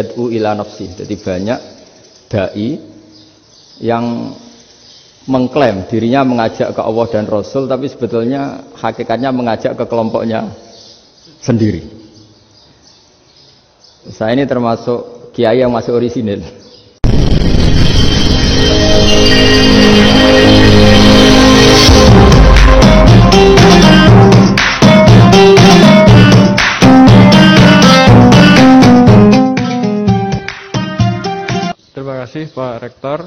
yad'u ila nafsi. Jadi banyak dai yang mengklaim dirinya mengajak ke Allah dan Rasul, tapi sebetulnya hakikatnya mengajak ke kelompoknya sendiri. Saya ini termasuk kiai yang masih orisinil. Terima kasih Pak Rektor.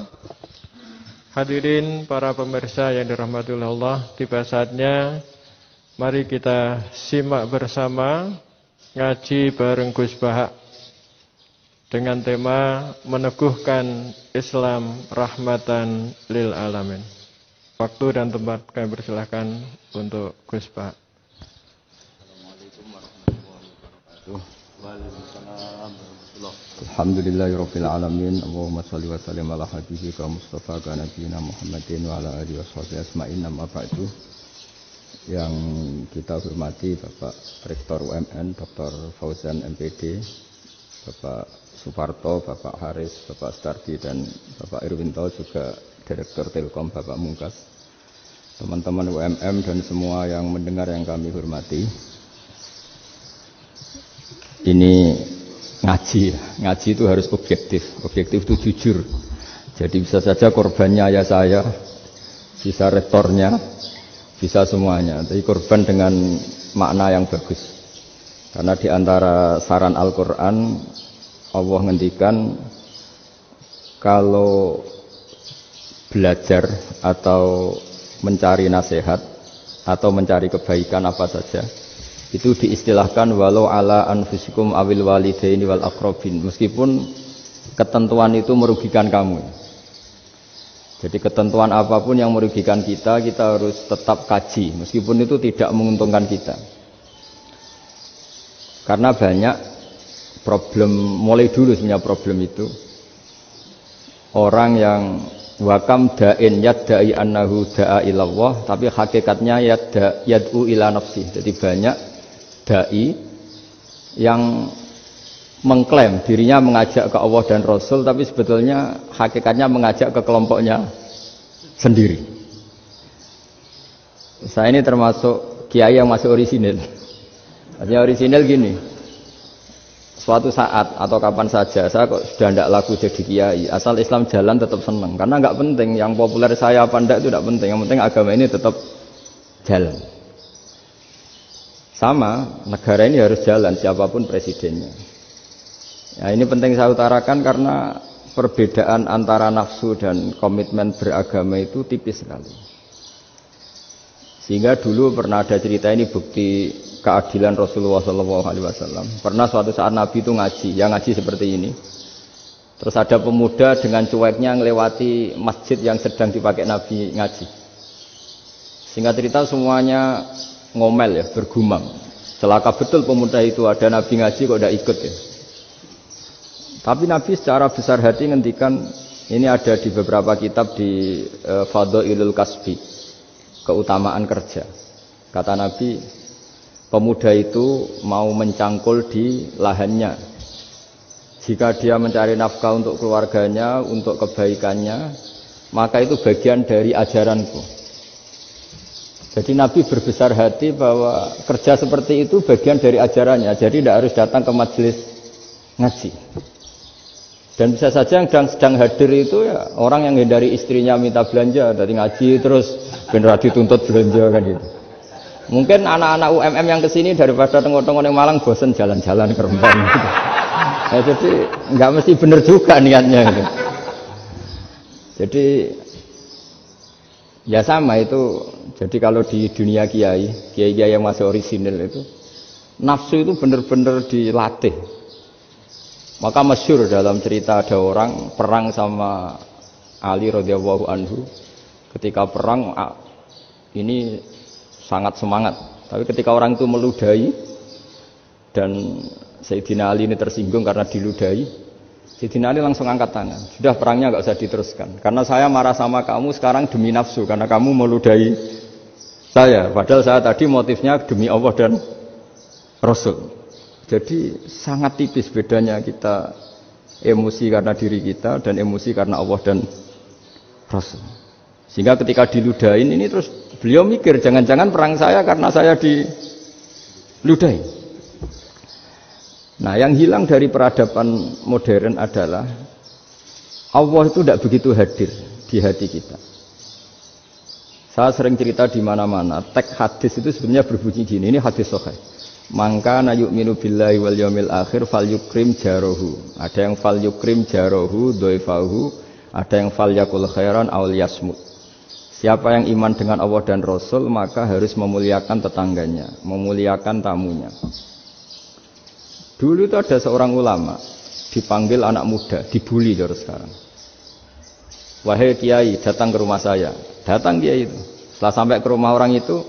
Hadirin para pemirsa yang dirahmati oleh Allah, tiba saatnya mari kita simak bersama ngaji bareng Gus Bahak dengan tema meneguhkan Islam rahmatan lil alamin. Waktu dan tempat kami persilahkan untuk Gus Bahak. Assalamualaikum warahmatullahi wabarakatuh. Waalaikumsalam. Alhamdulillahirabbil alamin. Allahumma shalli wa sallim ala habibika Mustafa ka nabiyina Muhammadin wa ala alihi washabihi asma'in. Amma ba'du. Yang kita hormati Bapak Rektor UMN Dr. Fauzan MPD, Bapak Suparto, Bapak Haris, Bapak Stardi dan Bapak Irwinto, juga Direktur Telkom Bapak Mungkas, teman-teman UMM dan semua yang mendengar yang kami hormati. Ini ngaji itu harus objektif itu jujur. Jadi bisa saja korbannya ayah saya, bisa rektornya, bisa semuanya. Tapi korban dengan makna yang bagus. Karena di antara saran Al-Quran, Allah ngendikan kalau belajar atau mencari nasihat atau mencari kebaikan apa saja, itu diistilahkan walau ala anfusikum awil walidaini wal aqrabin, meskipun ketentuan itu merugikan kamu. Jadi ketentuan apapun yang merugikan kita harus tetap kaji, meskipun itu tidak menguntungkan kita. Karena banyak problem, mulai dulu sebenarnya problem itu. Orang yang wakam da'in yadda'i annahu da'a ilallah, tapi hakikatnya yad'u ila nafsi. Jadi banyak dai yang mengklaim dirinya mengajak ke Allah dan Rasul, tapi sebetulnya hakikatnya mengajak ke kelompoknya sendiri. Saya ini termasuk kiai yang masih orisinil. Artinya orisinil gini, suatu saat atau kapan saja saya kok sudah tidak laku jadi kiai, asal Islam jalan tetap senang. Karena nggak penting yang populer saya apa enggak, itu tidak penting. Yang penting agama ini tetap jalan. Sama, negara ini harus jalan siapapun presidennya. Ya, ini penting saya utarakan karena perbedaan antara nafsu dan komitmen beragama itu tipis sekali. Sehingga dulu pernah ada cerita, ini bukti keadilan Rasulullah SAW. Pernah suatu saat Nabi itu ngaji, yang ngaji seperti ini. Terus ada pemuda dengan cueknya ngelewati masjid yang sedang dipakai Nabi ngaji. Singkat cerita semuanya ngomel ya, bergumam. Celaka betul pemuda itu, ada Nabi ngaji kok tidak ikut ya. Tapi Nabi secara besar hati ngendikan, ini ada di beberapa kitab di Fadhailul Kasbi, keutamaan kerja. Kata Nabi, pemuda itu mau mencangkul di lahannya. Jika dia mencari nafkah untuk keluarganya, untuk kebaikannya, maka itu bagian dari ajaranku. Jadi Nabi berbesar hati bahwa kerja seperti itu bagian dari ajarannya. Jadi tidak harus datang ke majelis ngaji. Dan bisa saja yang sedang hadir itu ya orang yang hindari istrinya minta belanja dari ngaji terus benar dituntut belanja kan gitu. Mungkin anak-anak UMM yang kesini daripada tengok-tengok yang Malang bosen jalan-jalan ke Rembang gitu. Ya, jadi nggak mesti benar juga niatnya gitu. Jadi ya sama itu. Jadi kalau di dunia kiai yang masih orisinil itu, nafsu itu benar-benar dilatih. Maka masyhur dalam cerita ada orang perang sama Ali radhiyallahu anhu. Ketika perang ini sangat semangat. Tapi ketika orang itu meludahi dan Sayyidina Ali ini tersinggung karena diludahi, Sayyidina Ali langsung angkat tangan. Sudah, perangnya nggak usah diteruskan. Karena saya marah sama kamu sekarang demi nafsu, karena kamu meludahi saya. Padahal saya tadi motifnya demi Allah dan Rasul. Jadi sangat tipis bedanya kita Emosi karena diri kita dan emosi karena Allah dan Rasul. Sehingga ketika diludahin ini terus beliau mikir, jangan-jangan perang saya karena saya diludahin. Nah, yang hilang dari peradaban modern adalah Allah itu tidak begitu hadir di hati kita. Saya sering cerita di mana-mana, teks hadis itu sebenarnya berbunyi gini, ini hadis sahih. Mangka na yu'minu billahi wal yaumil akhir fal yukrim jarohu. Ada yang fal yukrim jarohu doifahu, ada yang fal yakul khairan aw yasmut. Siapa yang iman dengan Allah dan Rasul maka harus memuliakan tetangganya, memuliakan tamunya. Dulu itu ada seorang ulama dipanggil anak muda, dibully terus sekarang. Wahai kiai, datang ke rumah saya. Datang kiai itu. Setelah sampai ke rumah orang itu,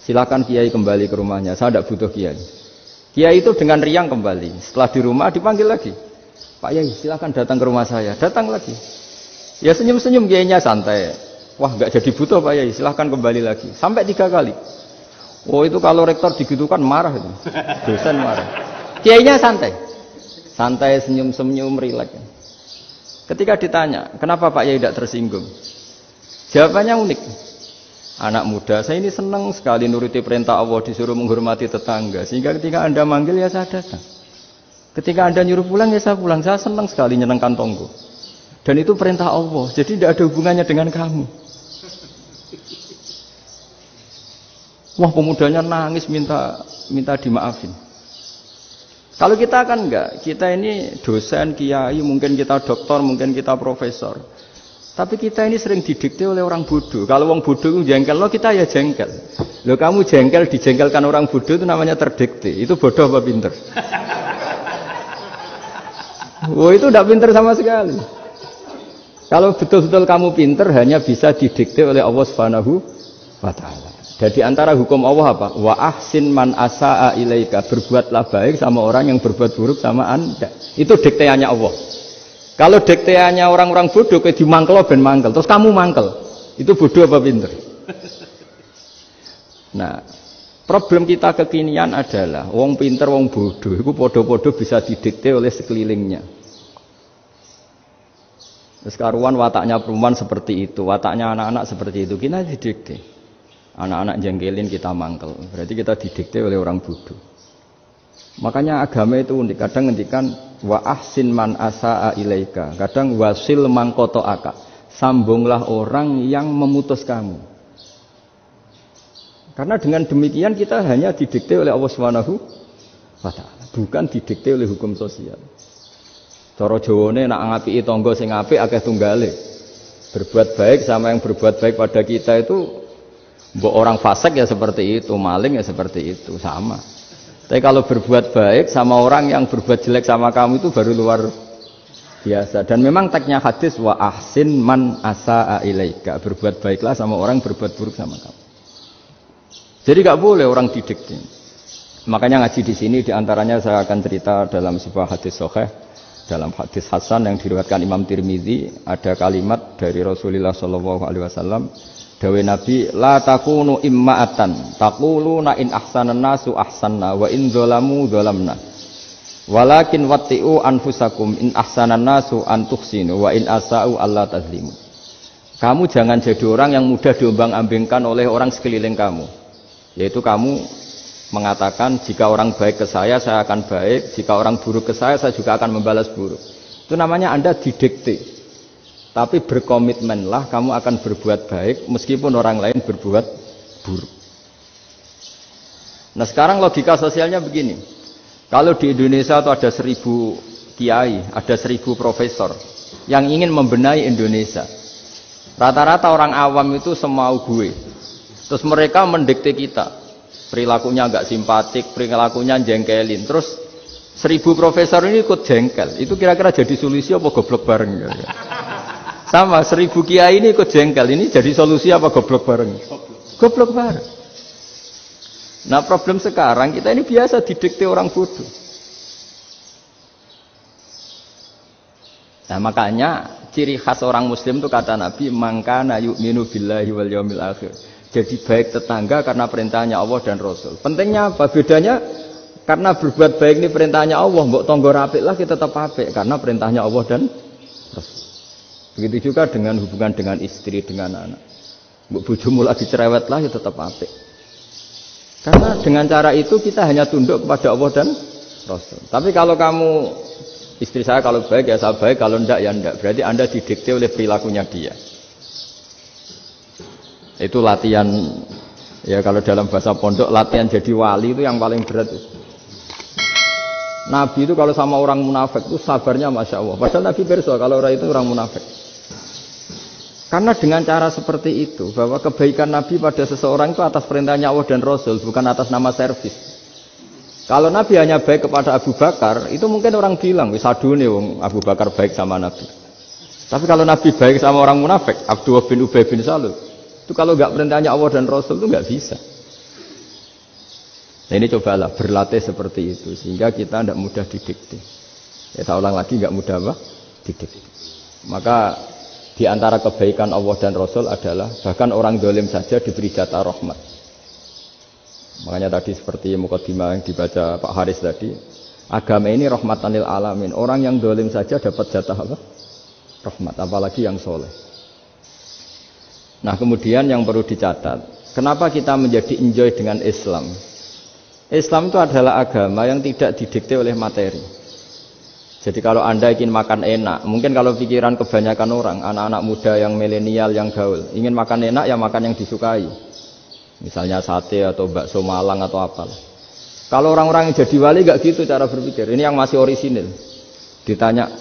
silakan kiai kembali ke rumahnya. Saya tidak butuh kiai. Kiai itu dengan riang kembali. Setelah di rumah dipanggil lagi. Pak Yai, silakan datang ke rumah saya. Datang lagi. Ya senyum-senyum kiainya santai. Wah, nggak jadi butuh Pak Yai. Silakan kembali lagi. Sampai 3 kali. Oh itu kalau rektor digitukan marah itu. Dosen marah. Kiainya santai. Santai, senyum-senyum, rileks. Ketika ditanya, kenapa Pak Yai tidak tersinggung? Jawabannya unik. Anak muda, saya ini senang sekali nuruti perintah Allah, disuruh menghormati tetangga. Sehingga ketika Anda manggil, ya saya datang. Ketika Anda nyuruh pulang, ya saya pulang. Saya senang sekali nyenangkan tonggo. Dan itu perintah Allah, jadi tidak ada hubungannya dengan kamu. Wah, pemudanya nangis minta dimaafin. Kalau kita kan enggak, kita ini dosen, kiai, mungkin kita doktor, mungkin kita profesor. Tapi kita ini sering didikte oleh orang bodoh. Kalau orang bodoh itu jengkel, lo kita ya jengkel. Lo kamu jengkel, dijengkelkan orang bodoh itu namanya terdikte. Itu bodoh apa pinter? Oh itu tidak pinter sama sekali. Kalau betul-betul kamu pinter, hanya bisa didikte oleh Allah Subhanahu wa Ta'ala. Jadi antara hukum Allah apa? Wa ahsin man asa'a ilaika. Berbuatlah baik sama orang yang berbuat buruk sama Anda. Itu dikteannya Allah. Kalau dikteannya orang-orang bodoh, kayak dimangkel ben mangkel. Terus kamu mangkel. Itu bodoh apa pinter? Nah, problem kita kekinian adalah wong pinter, wong bodoh. Itu bodoh-bodoh bisa didikte oleh sekelilingnya. Terus karuan wataknya perempuan seperti itu, wataknya anak-anak seperti itu. Kita didikte. Anak-anak jengkelin kita mangkel, berarti kita didikte oleh orang bodoh. Makanya agama itu unik. Kadang ngendikan wa ahsin man asa'a ilaika, kadang wasil man qata'aka. Sambunglah orang yang memutus kamu. Karena dengan demikian kita hanya didikte oleh Allah Subhanahu wa Ta'ala, bukan didikte oleh hukum sosial. Cara Jawane nak ngapiki tangga sing apik akeh tunggale. Berbuat baik sama yang berbuat baik pada kita itu, mbok orang fasik ya seperti itu, maling ya seperti itu, sama. Tapi kalau berbuat baik sama orang yang berbuat jelek sama kamu itu baru luar biasa. Dan memang teksnya hadis wa ahsin man asa'a ilaika. Berbuat baiklah sama orang berbuat buruk sama kamu. Jadi enggak boleh orang didikte. Makanya ngaji di sini diantaranya saya akan cerita dalam sebuah hadis sahih, dalam hadis hasan yang diriwayatkan Imam Tirmizi, ada kalimat dari Rasulullah sallallahu alaihi wasallam. Dawe Nabi, la takunu imma'atan, taquluna in ahsanan nasu ahsanna, wa in zalamu zalamna. Walakin watti'u anfusakum in ahsanan nasu antuhsinu, wa in asa'u alla tazlimu. Kamu jangan jadi orang yang mudah diombang-ambingkan oleh orang sekeliling kamu. Yaitu kamu mengatakan, jika orang baik ke saya akan baik, jika orang buruk ke saya juga akan membalas buruk. Itu namanya Anda didikte. Tapi berkomitmenlah kamu akan berbuat baik meskipun orang lain berbuat buruk. Nah sekarang logika sosialnya begini. Kalau di Indonesia itu ada 1000 kiai, ada 1000 profesor yang ingin membenahi Indonesia. Rata-rata orang awam itu semau gue. Terus mereka mendikte kita. Perilakunya enggak simpatik, perilakunya jengkelin. Terus 1000 profesor ini ikut jengkel. Itu kira-kira jadi solusi apa goblok bareng? Sama 1000 kiai ini ikut jengkel, ini jadi solusi apa goblok bareng? Goblok bareng. Nah problem sekarang kita ini biasa didikte orang bodoh. Nah makanya ciri khas orang muslim itu kata Nabi, mangkana yu'minu billahi wal yaumil akhir. Jadi baik tetangga karena perintahnya Allah dan Rasul. Pentingnya apa? Bedanya Karena berbuat baik ini perintahnya Allah, mbok tonggo apik lah kita tetap apik karena perintahnya Allah dan Rasul. Begitu juga dengan hubungan dengan istri, dengan anak. Mbok bojomu lagi cerewet lah ya tetap apik. Karena dengan cara itu kita hanya tunduk kepada Allah dan Rasul. Tapi kalau kamu istri saya kalau baik ya saya baik, kalau enggak ya enggak. Berarti Anda didikte oleh perilakunya dia. Itu latihan ya kalau dalam bahasa pondok latihan jadi wali itu yang paling berat. Nabi itu kalau sama orang munafik itu sabarnya Masya Allah. Padahal Nabi berso kalau orang itu orang munafik. Karena dengan cara seperti itu, bahwa kebaikan Nabi pada seseorang itu atas perintahnya Allah dan Rasul, bukan atas nama servis. Kalau Nabi hanya baik kepada Abu Bakar, itu mungkin orang bilang, wisadune wong Abu Bakar baik sama Nabi. Tapi kalau Nabi baik sama orang munafik, Abdullah bin Ubay bin Salul, itu kalau nggak perintahnya Allah dan Rasul itu nggak bisa. Nah ini cobalah berlatih seperti itu sehingga kita tidak mudah didikte. Ya saya ulang lagi nggak mudah apa? Didikte. Maka di antara kebaikan Allah dan Rasul adalah bahkan orang dolim saja diberi jatah rahmat. Makanya tadi seperti mukadimah yang dibaca Pak Haris tadi, agama ini rahmatan lil alamin. Orang yang dolim saja dapat jatah apa? Rahmat, apalagi yang soleh. Nah kemudian yang perlu dicatat, kenapa kita menjadi enjoy dengan Islam? Islam itu adalah agama yang tidak didikte oleh materi. Jadi kalau Anda ingin makan enak, mungkin kalau pikiran kebanyakan orang, anak-anak muda yang milenial, yang gaul, ingin makan enak ya makan yang disukai. Misalnya sate atau bakso Malang atau apalah. Kalau orang-orang yang jadi wali gak gitu cara berpikir. Ini yang masih orisinil. Ditanya,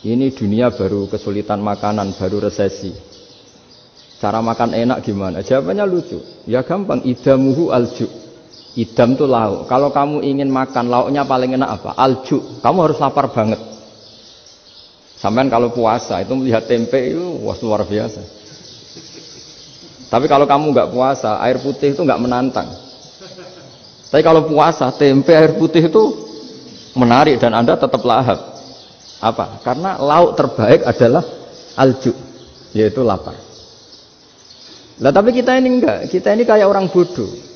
ini dunia baru kesulitan makanan, baru resesi. Cara makan enak gimana? Jawabannya lucu. Ya gampang, idamuhu alju. Idam itu lauk. Kalau kamu ingin makan lauknya paling enak apa? Alju. Kamu harus lapar banget. Sampai kalau puasa itu melihat tempe itu wah luar biasa. Tapi kalau kamu nggak puasa, air putih itu nggak menantang. Tapi kalau puasa, tempe air putih itu menarik dan Anda tetap lahap. Apa? Karena lauk terbaik adalah alju, yaitu lapar. Lah tapi kita ini enggak. Kita ini kayak orang bodoh.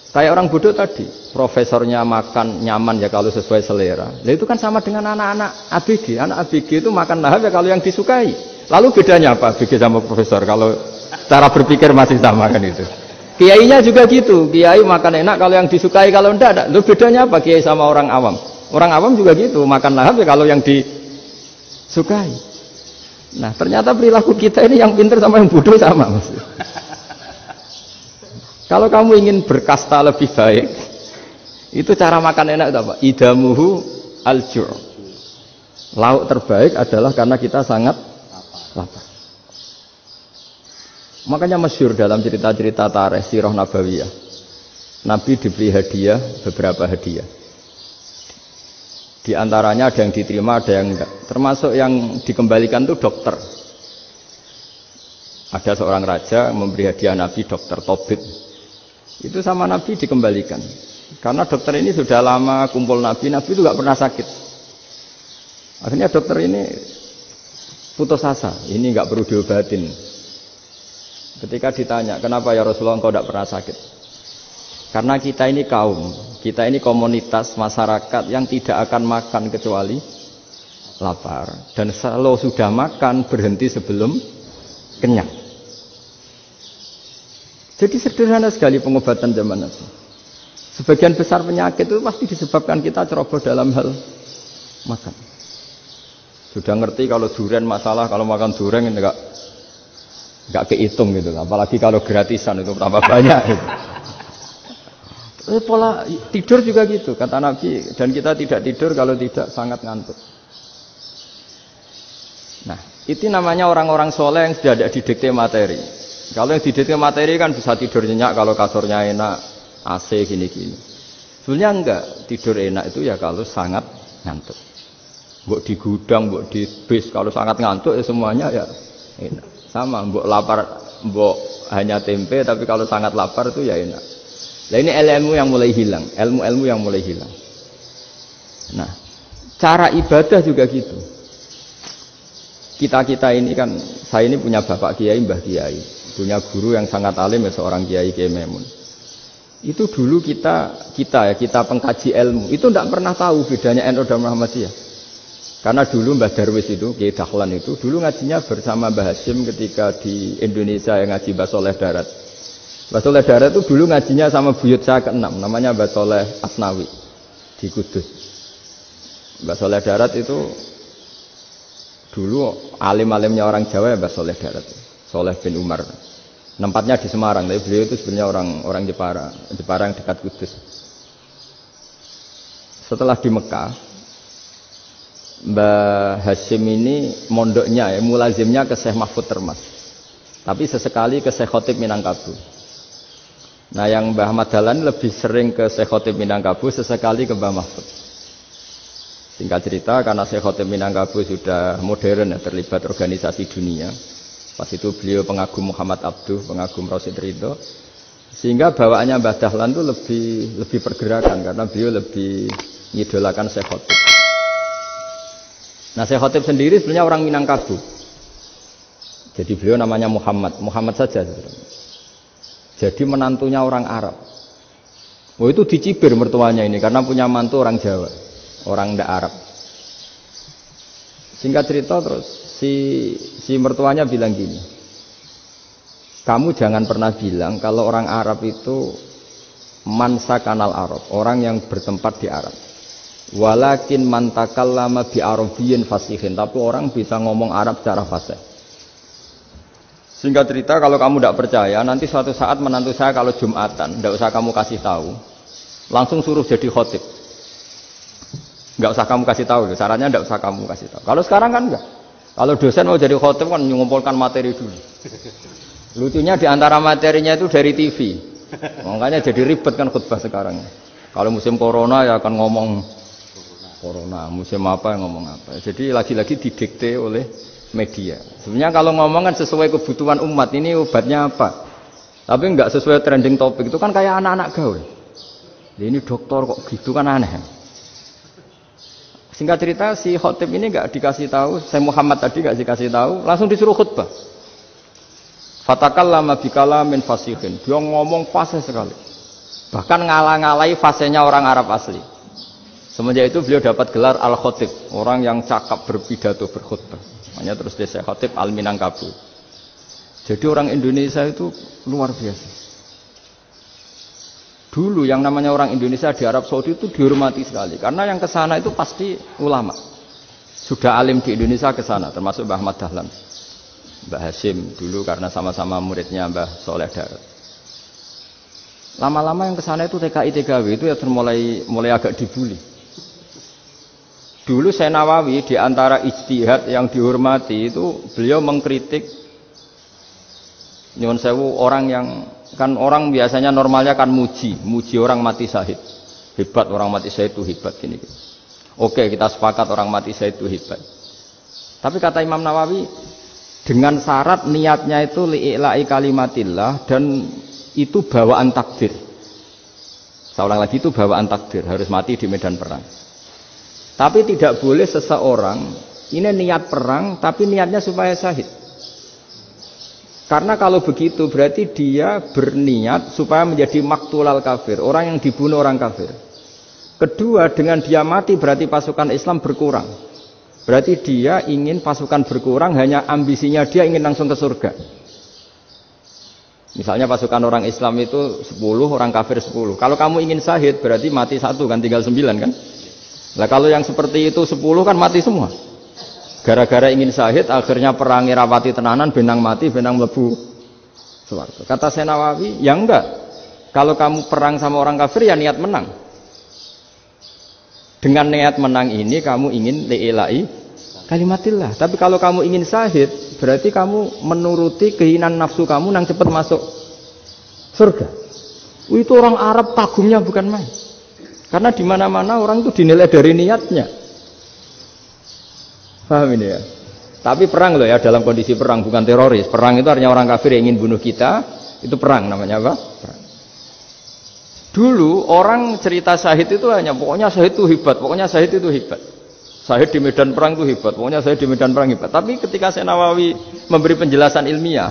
Kayak orang bodoh tadi, profesornya makan nyaman ya kalau sesuai selera. Nah itu kan sama dengan anak-anak ABG. Anak ABG itu makan lahap ya kalau yang disukai. Lalu bedanya apa ABG sama profesor? Kalau cara berpikir masih sama kan itu. Kiainya juga gitu. Kiai makan enak kalau yang disukai, kalau enggak ada. Lalu bedanya apa kiai sama orang awam? Orang awam juga gitu, makan lahap ya kalau yang disukai. Nah ternyata perilaku kita ini yang pintar sama yang bodoh sama maksudnya. Kalau kamu ingin berkasta lebih baik, itu cara makan enak itu apa? Idamuhu al-ju'. Lauk terbaik adalah karena kita sangat lapar. Makanya masyhur dalam cerita-cerita tarikh sirah nabawiyah. Nabi diberi hadiah, beberapa hadiah. Di antaranya ada yang diterima, ada yang enggak. Termasuk yang dikembalikan itu dokter. Ada seorang raja memberi hadiah Nabi dokter Tobit. Itu sama Nabi dikembalikan. Karena dokter ini sudah lama kumpul Nabi itu gak pernah sakit. Akhirnya dokter ini putus asa, ini gak perlu diobatin. Ketika ditanya, kenapa ya Rasulullah engkau gak pernah sakit? Karena kita ini kaum, kita ini komunitas masyarakat yang tidak akan makan kecuali lapar. Dan kalau sudah makan berhenti sebelum kenyang. Jadi sederhana sekali pengobatan zaman Nabi. Sebagian besar penyakit itu pasti disebabkan kita ceroboh dalam hal makan. Sudah ngerti kalau durian masalah, kalau makan durian enggak kehitung gitu. Apalagi kalau gratisan itu tambah banyak. Gitu. Pola tidur juga gitu kata Nabi, dan kita tidak tidur kalau tidak sangat ngantuk. Nah, itu namanya orang-orang soleh yang sudah tidak didikte materi. Kalau yang didikte materi kan bisa tidur nyenyak kalau kasurnya enak, AC gini-gini. Sebenarnya enggak, tidur enak itu ya kalau sangat ngantuk. Mbok di gudang, mbok di bis, kalau sangat ngantuk ya semuanya ya enak. Sama, mbok lapar, mbok hanya tempe, tapi kalau sangat lapar itu ya enak. Nah ini ilmu yang mulai hilang, ilmu-ilmu yang mulai hilang. Nah, cara ibadah juga gitu. Kita ini kan, saya ini punya bapak kiai, mbah kiai. Punya guru yang sangat alim ya seorang Kiai Memun. Itu dulu kita pengkaji ilmu itu tidak pernah tahu bedanya NU dan Muhammadiyah. Karena dulu Mbah Darwis itu, Kiai Dahlan itu dulu ngajinya bersama Mbah Hasyim ketika di Indonesia yang ngaji Mbah Soleh Darat. Mbah Soleh Darat itu dulu ngajinya sama buyut saya ke-6, namanya Mbah Soleh Asnawi di Kudus. Mbah Soleh Darat itu dulu alim-alimnya orang Jawa ya Mbah Soleh Darat, Soleh bin Umar. Tempatnya di Semarang, tapi beliau itu sebenarnya orang Jepara yang dekat Kudus. Setelah di Mekah, Mbah Hasyim ini mondoknya ya, mulazimnya ke Syekh Mahfud Termas. Tapi sesekali ke Syekh Khotib Minangkabau. Nah yang Mbah Ahmad Dahlan lebih sering ke Syekh Khotib Minangkabau, sesekali ke Mbah Mahfud. Singkat cerita, karena Syekh Khotib Minangkabau sudah modern ya, terlibat organisasi dunia. Pas itu beliau pengagum Muhammad Abduh, pengagum Rasid Ridho. Sehingga bawaannya Mbah Dahlan itu lebih pergerakan karena beliau lebih mengidolakan Syekh Khotib. Nah Syekh Khotib sendiri sebenarnya orang Minangkabau. Jadi beliau namanya Muhammad saja. Jadi menantunya orang Arab. Oh itu dicibir mertuanya ini karena punya mantu orang Jawa, orang ndak Arab. Singkat cerita terus si mertuanya bilang gini, kamu jangan pernah bilang kalau orang Arab itu mansa kanal Arab, orang yang bertempat di Arab. Walakin man takallama bi arabiyyin fasihin, tapi orang bisa ngomong Arab secara fasih. Singkat cerita, kalau kamu tidak percaya, nanti suatu saat menantu saya kalau Jumatan, tidak usah kamu kasih tahu, langsung suruh jadi khotib. Tidak usah kamu kasih tahu, sarannya tidak usah kamu kasih tahu. Kalau sekarang kan enggak. Kalau dosen mau jadi khotib kan mengumpulkan materi dulu. Lucunya di antara materinya itu dari TV, makanya jadi ribet kan khutbah sekarang. Kalau musim corona ya akan ngomong corona, musim apa yang ngomong apa. Jadi lagi-lagi didikte oleh media. Sebenarnya kalau ngomong kan sesuai kebutuhan umat, ini obatnya apa. Tapi enggak sesuai trending topik, itu kan kayak anak-anak gaul. Ini dokter kok gitu kan aneh. Singkat cerita si khotib ini enggak dikasih tahu, saya Muhammad tadi enggak dikasih tahu, langsung disuruh khutbah. Fatakallama bikalamin fasihin. Dia ngomong fasih sekali. Bahkan ngalah-ngalahi fasihnya orang Arab asli. Semenjak itu beliau dapat gelar Al-Khotib, orang yang cakap berpidato berkhutbah. Makanya terus dia Khotib Al-Minangkabau. Jadi orang Indonesia itu luar biasa. Dulu yang namanya orang Indonesia di Arab Saudi itu dihormati sekali, karena yang kesana itu pasti ulama. Sudah alim di Indonesia kesana, termasuk Mbah Ahmad Dahlan, Mbah Hasyim dulu karena sama-sama muridnya Mbah Soleh Darat. Lama-lama yang kesana itu TKI TKW itu ya mulai agak dibully. Dulu Syekh Nawawi di antara ijtihad yang dihormati itu beliau mengkritik nyuwun sewu orang yang kan orang biasanya normalnya kan muji orang mati syahid. Hebat orang mati syahid itu hebat gini. Oke, kita sepakat orang mati syahid itu hebat. Tapi kata Imam Nawawi dengan syarat niatnya itu li'ila'i kalimatillah dan itu bawaan takdir. Saya ulang lagi, itu bawaan takdir, harus mati di medan perang. Tapi tidak boleh seseorang ini niat perang tapi niatnya supaya syahid. Karena kalau begitu berarti dia berniat supaya menjadi maktulal kafir, orang yang dibunuh orang kafir. Kedua, dengan dia mati berarti pasukan Islam berkurang. Berarti dia ingin pasukan berkurang, hanya ambisinya dia ingin langsung ke surga. Misalnya pasukan orang Islam itu 10, orang kafir 10. Kalau kamu ingin syahid berarti mati 1 kan, tinggal 9 kan. Nah kalau yang seperti itu 10 kan mati semua. Gara-gara ingin syahid akhirnya perangi rapati tenanan, benang mati, benang mlebu swarga. Kata Syekh Nawawi, ya enggak. Kalau kamu perang sama orang kafir ya niat menang. Dengan niat menang ini kamu ingin li'ila'i kalimatillah. Tapi kalau kamu ingin syahid berarti kamu menuruti keinginan nafsu kamu yang cepat masuk surga. Itu orang Arab kagumnya bukan main. Karena di mana-mana orang itu dinilai dari niatnya. Paham ini ya? Tapi perang loh ya, dalam kondisi perang, bukan teroris. Perang itu artinya orang kafir yang ingin bunuh kita, itu perang namanya apa? Perang. Dulu orang cerita syahid itu hanya pokoknya syahid itu hebat, pokoknya syahid itu hebat. Syahid di medan perang itu hebat, pokoknya syahid di medan perang hebat. Tapi ketika Syekh Nawawi memberi penjelasan ilmiah,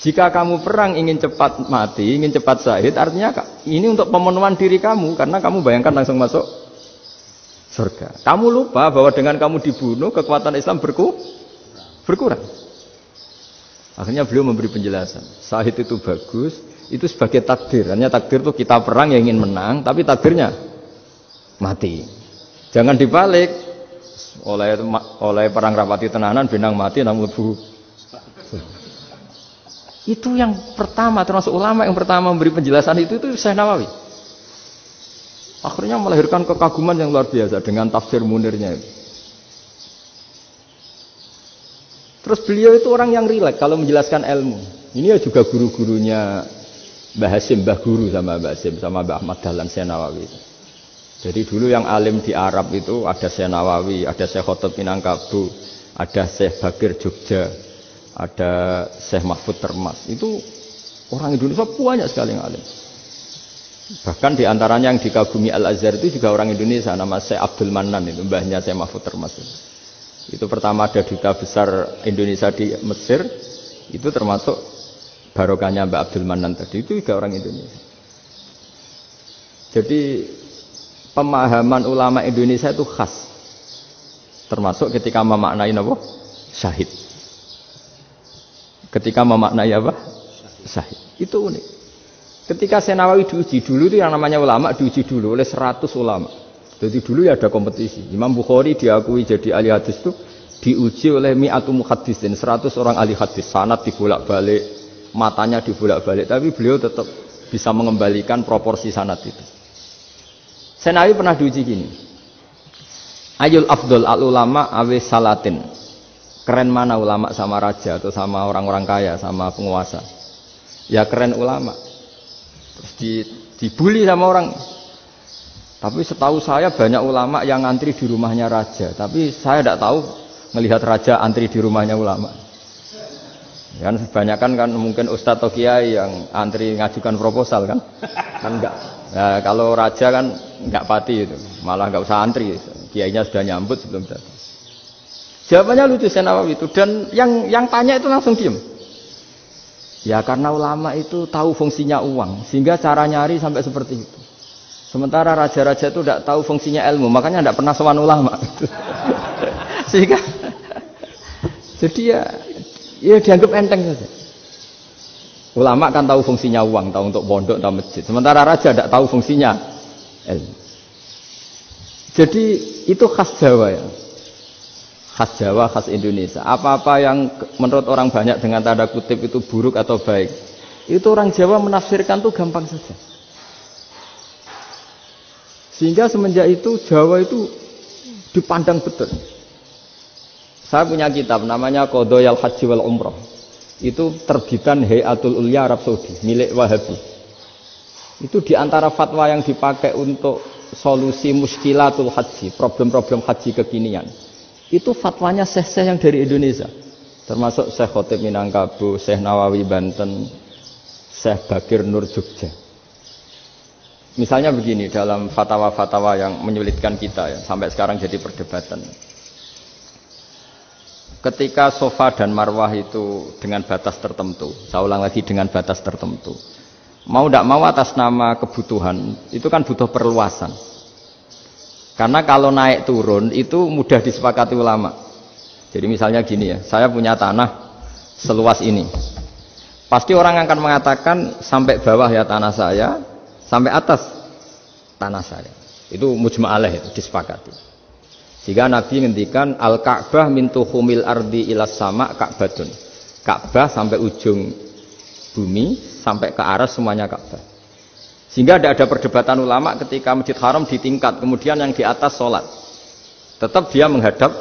Jika kamu perang ingin cepat mati, ingin cepat syahid, artinya ini untuk pemenuhan diri kamu, karena kamu bayangkan langsung masuk surga. Kamu lupa bahwa dengan kamu dibunuh, kekuatan Islam berkurang. Akhirnya beliau memberi penjelasan. Syahid itu bagus, itu sebagai takdir. Hanya takdir itu kita perang yang ingin menang, tapi takdirnya mati. Jangan dibalik. Oleh perang rapati tenanan, benang mati namun bu. Itu yang pertama, termasuk ulama yang pertama memberi penjelasan itu Syekh Nawawi. Akhirnya melahirkan kekaguman yang luar biasa dengan tafsir Munirnya itu. Terus beliau itu orang yang rileks kalau menjelaskan ilmu. Ini ya juga guru-gurunya Mbah Hasim, Mbah Guru sama Mbah Hasim, sama Mbah Ahmad Dahlan Syekh Nawawi. Jadi dulu yang alim di Arab itu ada Syekh Nawawi, ada Syekh Khotib Minangkabau, ada Syekh Bakir Jogja, ada Syekh Mahfud Termas. Itu orang Indonesia banyak sekali yang alim. Bahkan diantaranya yang dikagumi Al-Azhar itu juga orang Indonesia, nama Syekh Abdul Manan, itu mbahnya Syekh Mahfud Termas. Itu pertama ada duta besar Indonesia di Mesir, itu termasuk barokahnya Mbak Abdul Manan tadi, itu juga orang Indonesia. Jadi pemahaman ulama Indonesia itu khas, termasuk ketika memaknai apa? Syahid. Ketika memaknai apa? Syahid. Itu unik. Ketika Syekh Nawawi diuji dulu itu yang namanya ulama diuji dulu oleh 100 ulama. Jadi dulu ya ada kompetisi. Imam Bukhari diakui jadi ahli hadis itu diuji oleh mi'atu muhaddisin, 100 orang ahli hadis. Sanad dibolak-balik, matanya dibolak-balik, tapi beliau tetap bisa mengembalikan proporsi sanad itu. Syekh Nawawi pernah diuji gini. Ayul afdol al ulama awe salatin. Keren mana ulama sama raja atau sama orang-orang kaya, sama penguasa? Ya keren ulama. Terus dibully sama orang. Tapi setahu saya banyak ulama yang antri di rumahnya raja. Tapi saya tidak tahu melihat raja antri di rumahnya ulama. Kan kebanyakan kan mungkin ustadz atau kiai yang antri ngajukan proposal kan enggak. Nah, kalau raja kan enggak pati itu, malah enggak usah antri. Kiainya sudah nyambut sebelum datang. Jawabannya lucu Syekh Nawawi itu, dan yang tanya itu langsung diem. Ya karena ulama itu tahu fungsinya uang, sehingga cara nyari sampai seperti itu. Sementara raja-raja itu tidak tahu fungsinya ilmu, makanya tidak pernah sowan ulama. Sehingga jadi ya dianggap enteng saja. Ulama kan tahu fungsinya uang, tahu untuk pondok, tahu masjid. Sementara raja tidak tahu fungsinya ilmu. Jadi itu khas Jawa ya. Khas Jawa, khas Indonesia. Apa-apa yang menurut orang banyak dengan tanda kutip itu buruk atau baik, itu orang Jawa menafsirkan tuh gampang saja. Sehingga semenjak itu Jawa itu dipandang betul. Saya punya kitab namanya Qadhayal Haji wal Umrah. Itu terbitan Hayatul Ulya Arab Saudi, milik Wahabi. Itu diantara fatwa yang dipakai untuk solusi muskilatul haji, problem-problem haji kekinian. Itu fatwanya syekh-syekh yang dari Indonesia. Termasuk Syekh Khotib Minangkabau, Syekh Nawawi Banten, Syekh Bakir Nur Jogja. Misalnya begini, dalam fatwa-fatwa yang menyulitkan kita ya, sampai sekarang jadi perdebatan. Ketika Safa dan Marwah itu dengan batas tertentu, saya ulang lagi dengan batas tertentu. Mau tidak mau atas nama kebutuhan, itu kan butuh perluasan. Karena kalau naik turun itu mudah disepakati ulama. Jadi misalnya gini ya, saya punya tanah seluas ini. Pasti orang akan mengatakan sampai bawah ya tanah saya, sampai atas tanah saya. Itu mujma' alaih, itu disepakati. Sehingga Nabi ngendikan al-Ka'bah min tuhumil ardi ilas sama Ka'batun. Ka'bah sampai ujung bumi, sampai ke aras semuanya Ka'bah. Sehingga tidak ada perdebatan ulama ketika Masjid Haram ditingkat, kemudian yang di atas sholat. Tetap dia menghadap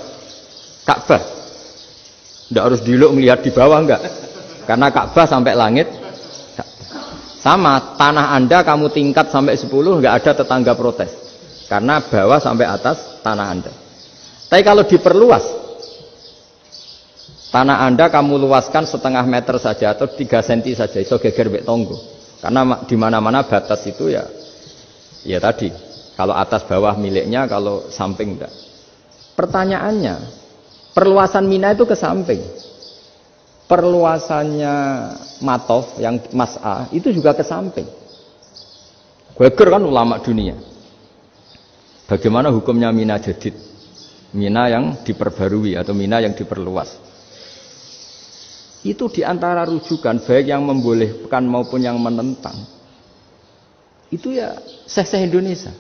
Ka'bah. Tidak harus diluk melihat di bawah, enggak. Karena Ka'bah sampai langit. Sama, tanah Anda kamu tingkat sampai 10, enggak ada tetangga protes. Karena bawah sampai atas tanah Anda. Tapi kalau diperluas, tanah Anda kamu luaskan setengah meter saja atau 3 cm saja, iso geger mbek tonggo. Karena di mana-mana batas itu ya tadi, kalau atas bawah miliknya, kalau samping enggak. Pertanyaannya, perluasan Mina itu ke samping. perluasannya matof yang mas'ah itu juga ke samping. Geger kan ulama dunia. Bagaimana hukumnya Mina jadid? Mina yang diperbarui atau Mina yang diperluas. Itu diantara rujukan baik yang membolehkan maupun yang menentang. Itu ya Syekh Indonesia.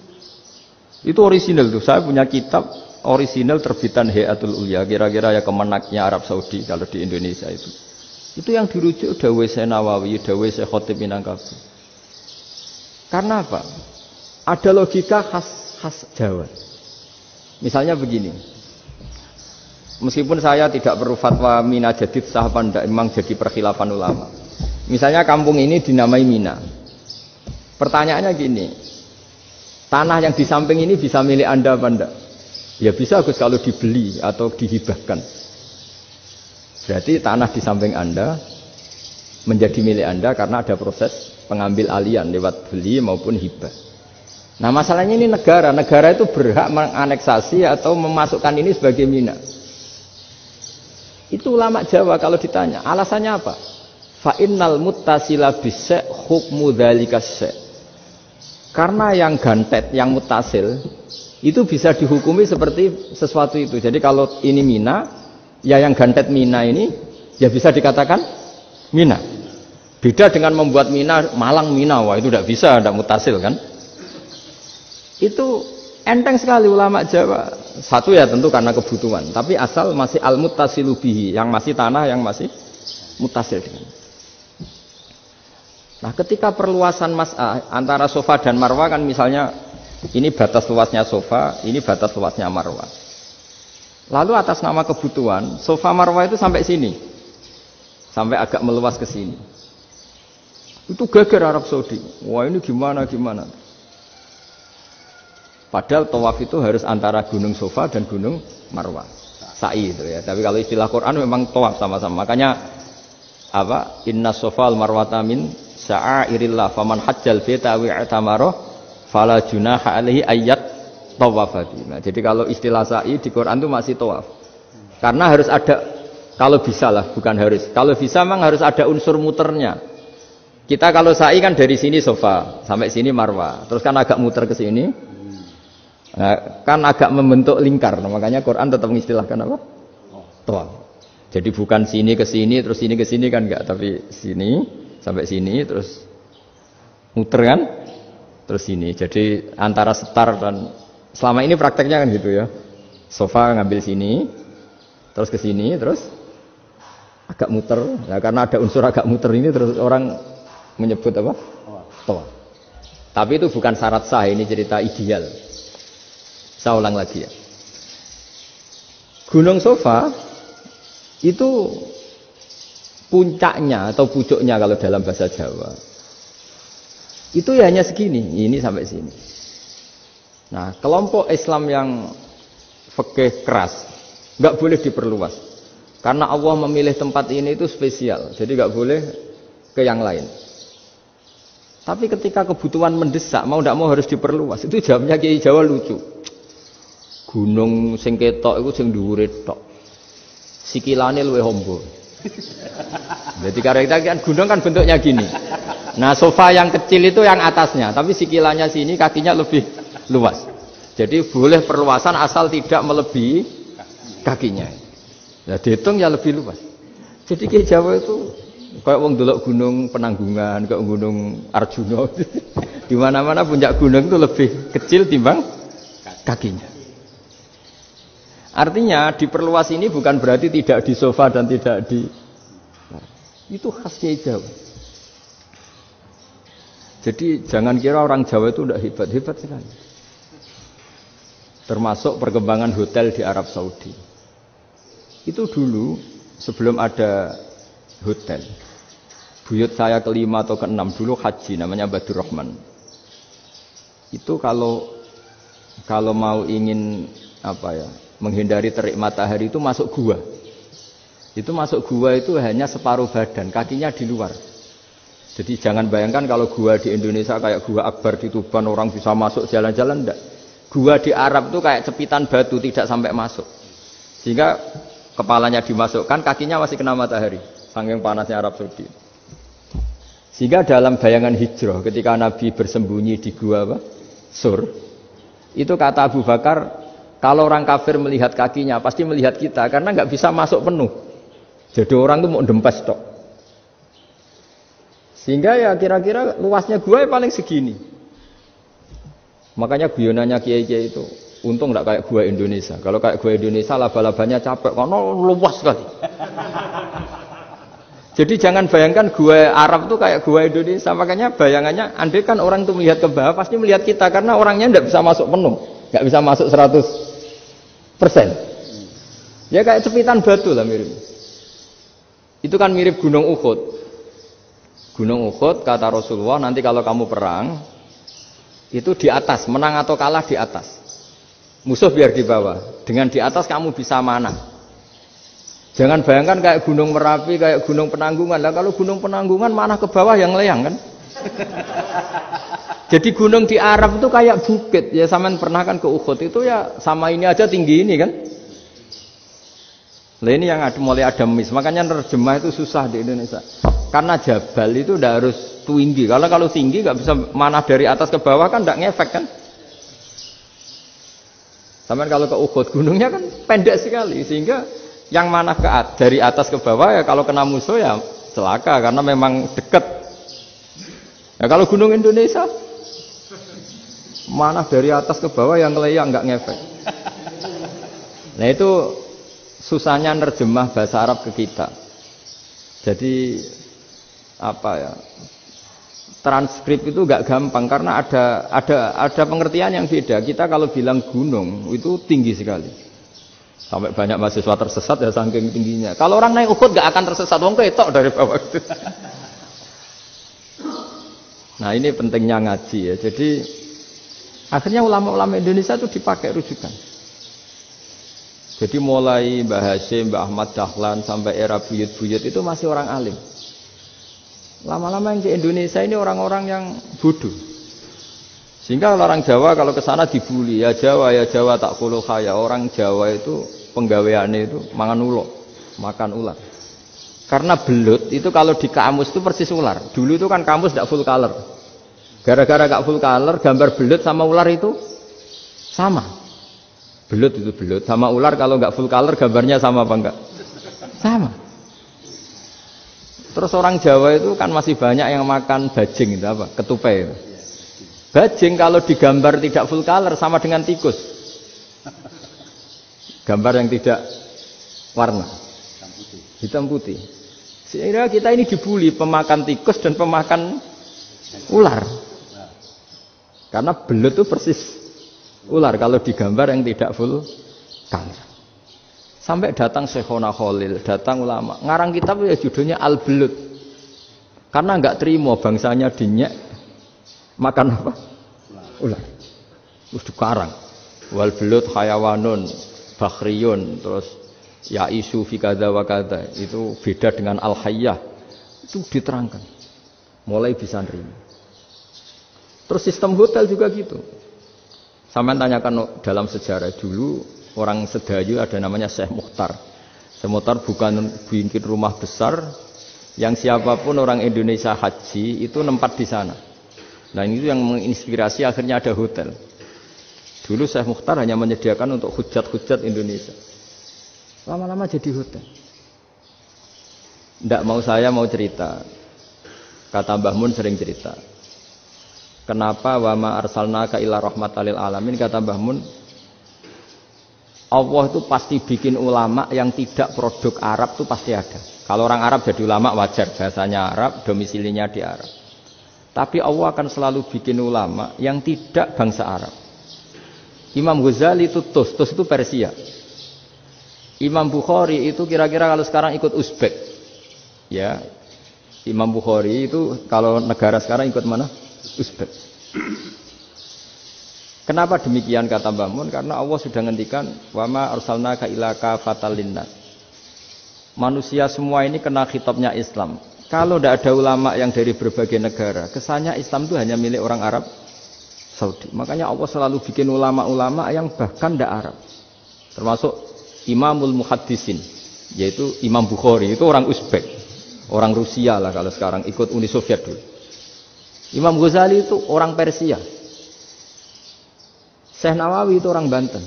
Itu orisinal tuh. Saya punya kitab orisinal terbitan Hayatul Ulya, kira-kira ya kemenaknya Arab Saudi kalau di Indonesia itu. Itu yang dirujuk Dawai Syekh Nawawi, Dawai Syekh Khotib Minangkabau. Karena apa? Ada logika khas Jawa. Misalnya begini. Meskipun saya tidak perlu fatwa Mina jadid sah apa enggak, memang jadi perkhilafan ulama. Misalnya kampung ini dinamai Mina. Pertanyaannya gini. Tanah yang di samping ini bisa milik Anda apa enggak? Ya bisa Gus kalau dibeli atau dihibahkan. Berarti tanah di samping Anda menjadi milik Anda karena ada proses pengambil alian lewat beli maupun hibah. Nah masalahnya ini negara itu berhak menganeksasi atau memasukkan ini sebagai Mina. Itu ulama Jawa kalau ditanya, alasannya apa? Fa innal muttasila bis-syai' hukmu dzalika syai'. Karena yang gantet, yang mutasil itu bisa dihukumi seperti sesuatu itu. Jadi kalau ini Mina, ya yang gantet Mina ini ya bisa dikatakan Mina. Beda dengan membuat Mina Malang Mina, wah itu tidak bisa, tidak mutasil kan? Itu enteng sekali ulama Jawa. Satu ya tentu karena kebutuhan, tapi asal masih al-muttasilu bihi, yang masih tanah yang masih mutasil dengan. Nah, ketika perluasan mas'ah antara sofa dan marwah kan misalnya ini batas luasnya sofa, ini batas luasnya marwah. Lalu atas nama kebutuhan, sofa marwah itu sampai sini. Sampai agak meluas ke sini. Itu geger Arab Saudi. Wah, ini gimana? Padahal tawaf itu harus antara gunung sofa dan gunung marwah. Sa'i itu ya. Tapi kalau istilah Quran memang tawaf sama-sama. Makanya apa? Inna sofa al-marwata min sya'airillah faman hajjal baita wa i'tamara fala junaha alaihi ayyat tawafati. Nah, jadi kalau istilah sa'i di Quran itu masih tawaf. Karena harus ada, kalau bisa lah, bukan harus. Kalau bisa memang harus ada unsur muternya. Kita kalau sa'i kan dari sini sofa sampai sini marwah. Terus kan agak muter ke sini. Nah, kan agak membentuk lingkar. Nah, makanya Quran tetap mengistilahkan apa? Tawaf. Jadi bukan sini ke sini terus sini ke sini kan enggak, tapi sini sampai sini terus muter kan terus sini. Jadi antara setar dan selama ini prakteknya kan gitu ya, sofa ngambil sini terus ke sini terus agak muter. Nah, karena ada unsur agak muter ini terus orang menyebut apa? Tawaf. Tapi itu bukan syarat sah, ini cerita ideal. Saya ulang lagi ya. Gunung Sofa itu puncaknya atau pucuknya kalau dalam bahasa Jawa itu ya hanya segini, ini sampai sini. Nah, kelompok Islam yang fikih keras nggak boleh diperluas karena Allah memilih tempat ini itu spesial, jadi nggak boleh ke yang lain. Tapi ketika kebutuhan mendesak mau tidak mau harus diperluas, itu jawabnya Kiai Jawa lucu. Gunung sing ketok iku sing dhuwure tok, sikilane luwih hombo. Jadi karena kan gunung kan bentuknya gini. Nah, sofa yang kecil itu yang atasnya, tapi sikilannya sini kakinya lebih luas. Jadi boleh perluasan asal tidak melebihi kakinya. Nah, dihitung ya lebih luas. Jadi Kiai Jawa itu kayak wong delok gunung Penanggungan, kayak gunung Arjuna. Di mana-mana puncak gunung itu lebih kecil timbang kakinya. Artinya diperluas ini bukan berarti tidak di sofa dan tidak di. Itu khas Kiai Jawa. Jadi jangan kira orang Jawa itu tidak hebat sekali. Termasuk perkembangan hotel di Arab Saudi. Itu dulu sebelum ada hotel. Buyut saya kelima atau keenam dulu haji, namanya Badur Rahman. Itu kalau mau ingin menghindari terik matahari itu masuk gua. Itu masuk gua itu hanya separuh badan, kakinya di luar. Jadi jangan bayangkan kalau gua di Indonesia kayak gua Akbar di Tuban orang bisa masuk jalan-jalan, enggak. Gua di Arab itu kayak cepitan batu tidak sampai masuk. Sehingga kepalanya dimasukkan, kakinya masih kena matahari. saking panasnya Arab Saudi. Sehingga dalam bayangan hijrah ketika Nabi bersembunyi di gua apa? Sur, itu kata Abu Bakar, kalau orang kafir melihat kakinya pasti melihat kita karena nggak bisa masuk penuh. Jadi orang tuh mau dempes tok. Sehingga ya kira-kira luasnya gua paling segini. Makanya guyonannya kiai-kiai itu untung nggak kayak gua Indonesia. Kalau kayak gua Indonesia laba-labanya capek karena luas sekali. Jadi jangan bayangkan gua Arab tuh kayak gua Indonesia. Makanya bayangannya andai kan orang tuh melihat ke bawah pasti melihat kita karena orangnya nggak bisa masuk penuh, nggak bisa masuk 100%. Ya kayak cepitan batu lah mirip. Itu kan mirip Gunung Uhud. Gunung Uhud kata Rasulullah nanti kalau kamu perang itu di atas, menang atau kalah di atas. Musuh biar di bawah. Dengan di atas kamu bisa manah. Jangan bayangkan kayak Gunung Merapi, kayak Gunung Penanggungan. Lah kalau Gunung Penanggungan mana ke bawah yang leyang kan? Jadi gunung di Arab itu kayak bukit. Ya sampean pernah kan ke Uhud itu ya sama ini aja tinggi ini kan? Lah ini yang mulai ada mis. Makanya nerjemah itu susah di Indonesia. Karena jabal itu udah harus tinggi. Kalau tinggi nggak bisa manah dari atas ke bawah kan nggak ngefek kan? Sampean kalau ke Uhud gunungnya kan pendek sekali sehingga yang mana dari atas ke bawah ya kalau kena musuh ya celaka karena memang dekat. Ya kalau gunung Indonesia mana dari atas ke bawah yang keleyang nggak ngefek. Nah itu susahnya nerjemah bahasa Arab ke kita. Jadi apa ya? Transkrip itu nggak gampang karena ada pengertian yang beda. Kita kalau bilang gunung itu tinggi sekali. Sampai banyak mahasiswa tersesat ya saking tingginya. Kalau orang naik Uhud gak akan tersesat, wong ketok dari bawah itu. Nah ini pentingnya ngaji ya. Jadi akhirnya ulama-ulama Indonesia itu dipakai rujukan. Jadi mulai Mbah Hasyim, Mbah Ahmad Dahlan sampai era buyut-buyut itu masih orang alim. Lama-lama yang di Indonesia ini orang-orang yang bodoh. Sehingga orang Jawa kalau ke sana dibully, ya Jawa tak kulu kaya. Orang Jawa itu penggaweannya itu makan ular. Karena belut itu kalau di kamus itu persis ular. Dulu itu kan kamus tidak full color. Gara-gara gak full color, gambar belut sama ular itu sama. Belut itu belut sama ular kalau nggak full color gambarnya sama apa enggak? Sama. Terus orang Jawa itu kan masih banyak yang makan bajing itu apa? Ketupai itu. Bajing kalau digambar tidak full color sama dengan tikus. Gambar yang tidak warna. Hitam putih. Sehingga kita ini dibully pemakan tikus dan pemakan ular. Karena belut itu persis ular kalau digambar yang tidak full color. Sampai datang Syekhona Khalil, datang ulama. Ngarang kitab ya judulnya Al-Belut. Karena enggak terima bangsanya dinyek makan apa? Ular. Terus dikarang. Wal belut hayawanun bakhriyun, terus ya isu fi kadza wa kadza. Itu beda dengan al-hayyah. Itu diterangkan. Mulai bisa nerima. Terus sistem hotel juga gitu. Sampai tanyakan dalam sejarah dulu orang Sedayu ada namanya Syekh Mukhtar. Syekh Mukhtar bukan bikin rumah besar yang siapapun orang Indonesia haji itu nempat di sana. Nah ini yang menginspirasi akhirnya ada hotel. Dulu Syekh Mukhtar hanya menyediakan untuk hujat-hujat Indonesia. Lama-lama jadi hotel. Tidak mau saya mau cerita. Kata Mbah Mun sering cerita. Kenapa wa ma arsalnaka illa rahmatan lil alamin, kata Mbah Mun. Allah itu pasti bikin ulama yang tidak produk Arab itu pasti ada. Kalau orang Arab jadi ulama wajar, bahasanya Arab, domisilinya di Arab. Tapi Allah akan selalu bikin ulama yang tidak bangsa Arab. Imam Ghazali itu Tus itu Persia. Imam Bukhari itu kira-kira kalau sekarang ikut Uzbek. Ya. Imam Bukhari itu kalau negara sekarang ikut mana? Uzbek. Kenapa demikian kata Mbah Mun? Karena Allah sudah ngendikan wa ma arsalnaka illa kafatan linnas. Manusia semua ini kena khitabnya Islam. Kalau tidak ada ulama yang dari berbagai negara, kesannya Islam itu hanya milik orang Arab Saudi. Makanya Allah selalu bikin ulama-ulama yang bahkan tidak Arab. Termasuk Imamul Muhaddisin, yaitu Imam Bukhari, itu orang Uzbek. Orang Rusia lah kalau sekarang, ikut Uni Soviet dulu. Imam Ghazali itu orang Persia. Syekh Nawawi itu orang Banten.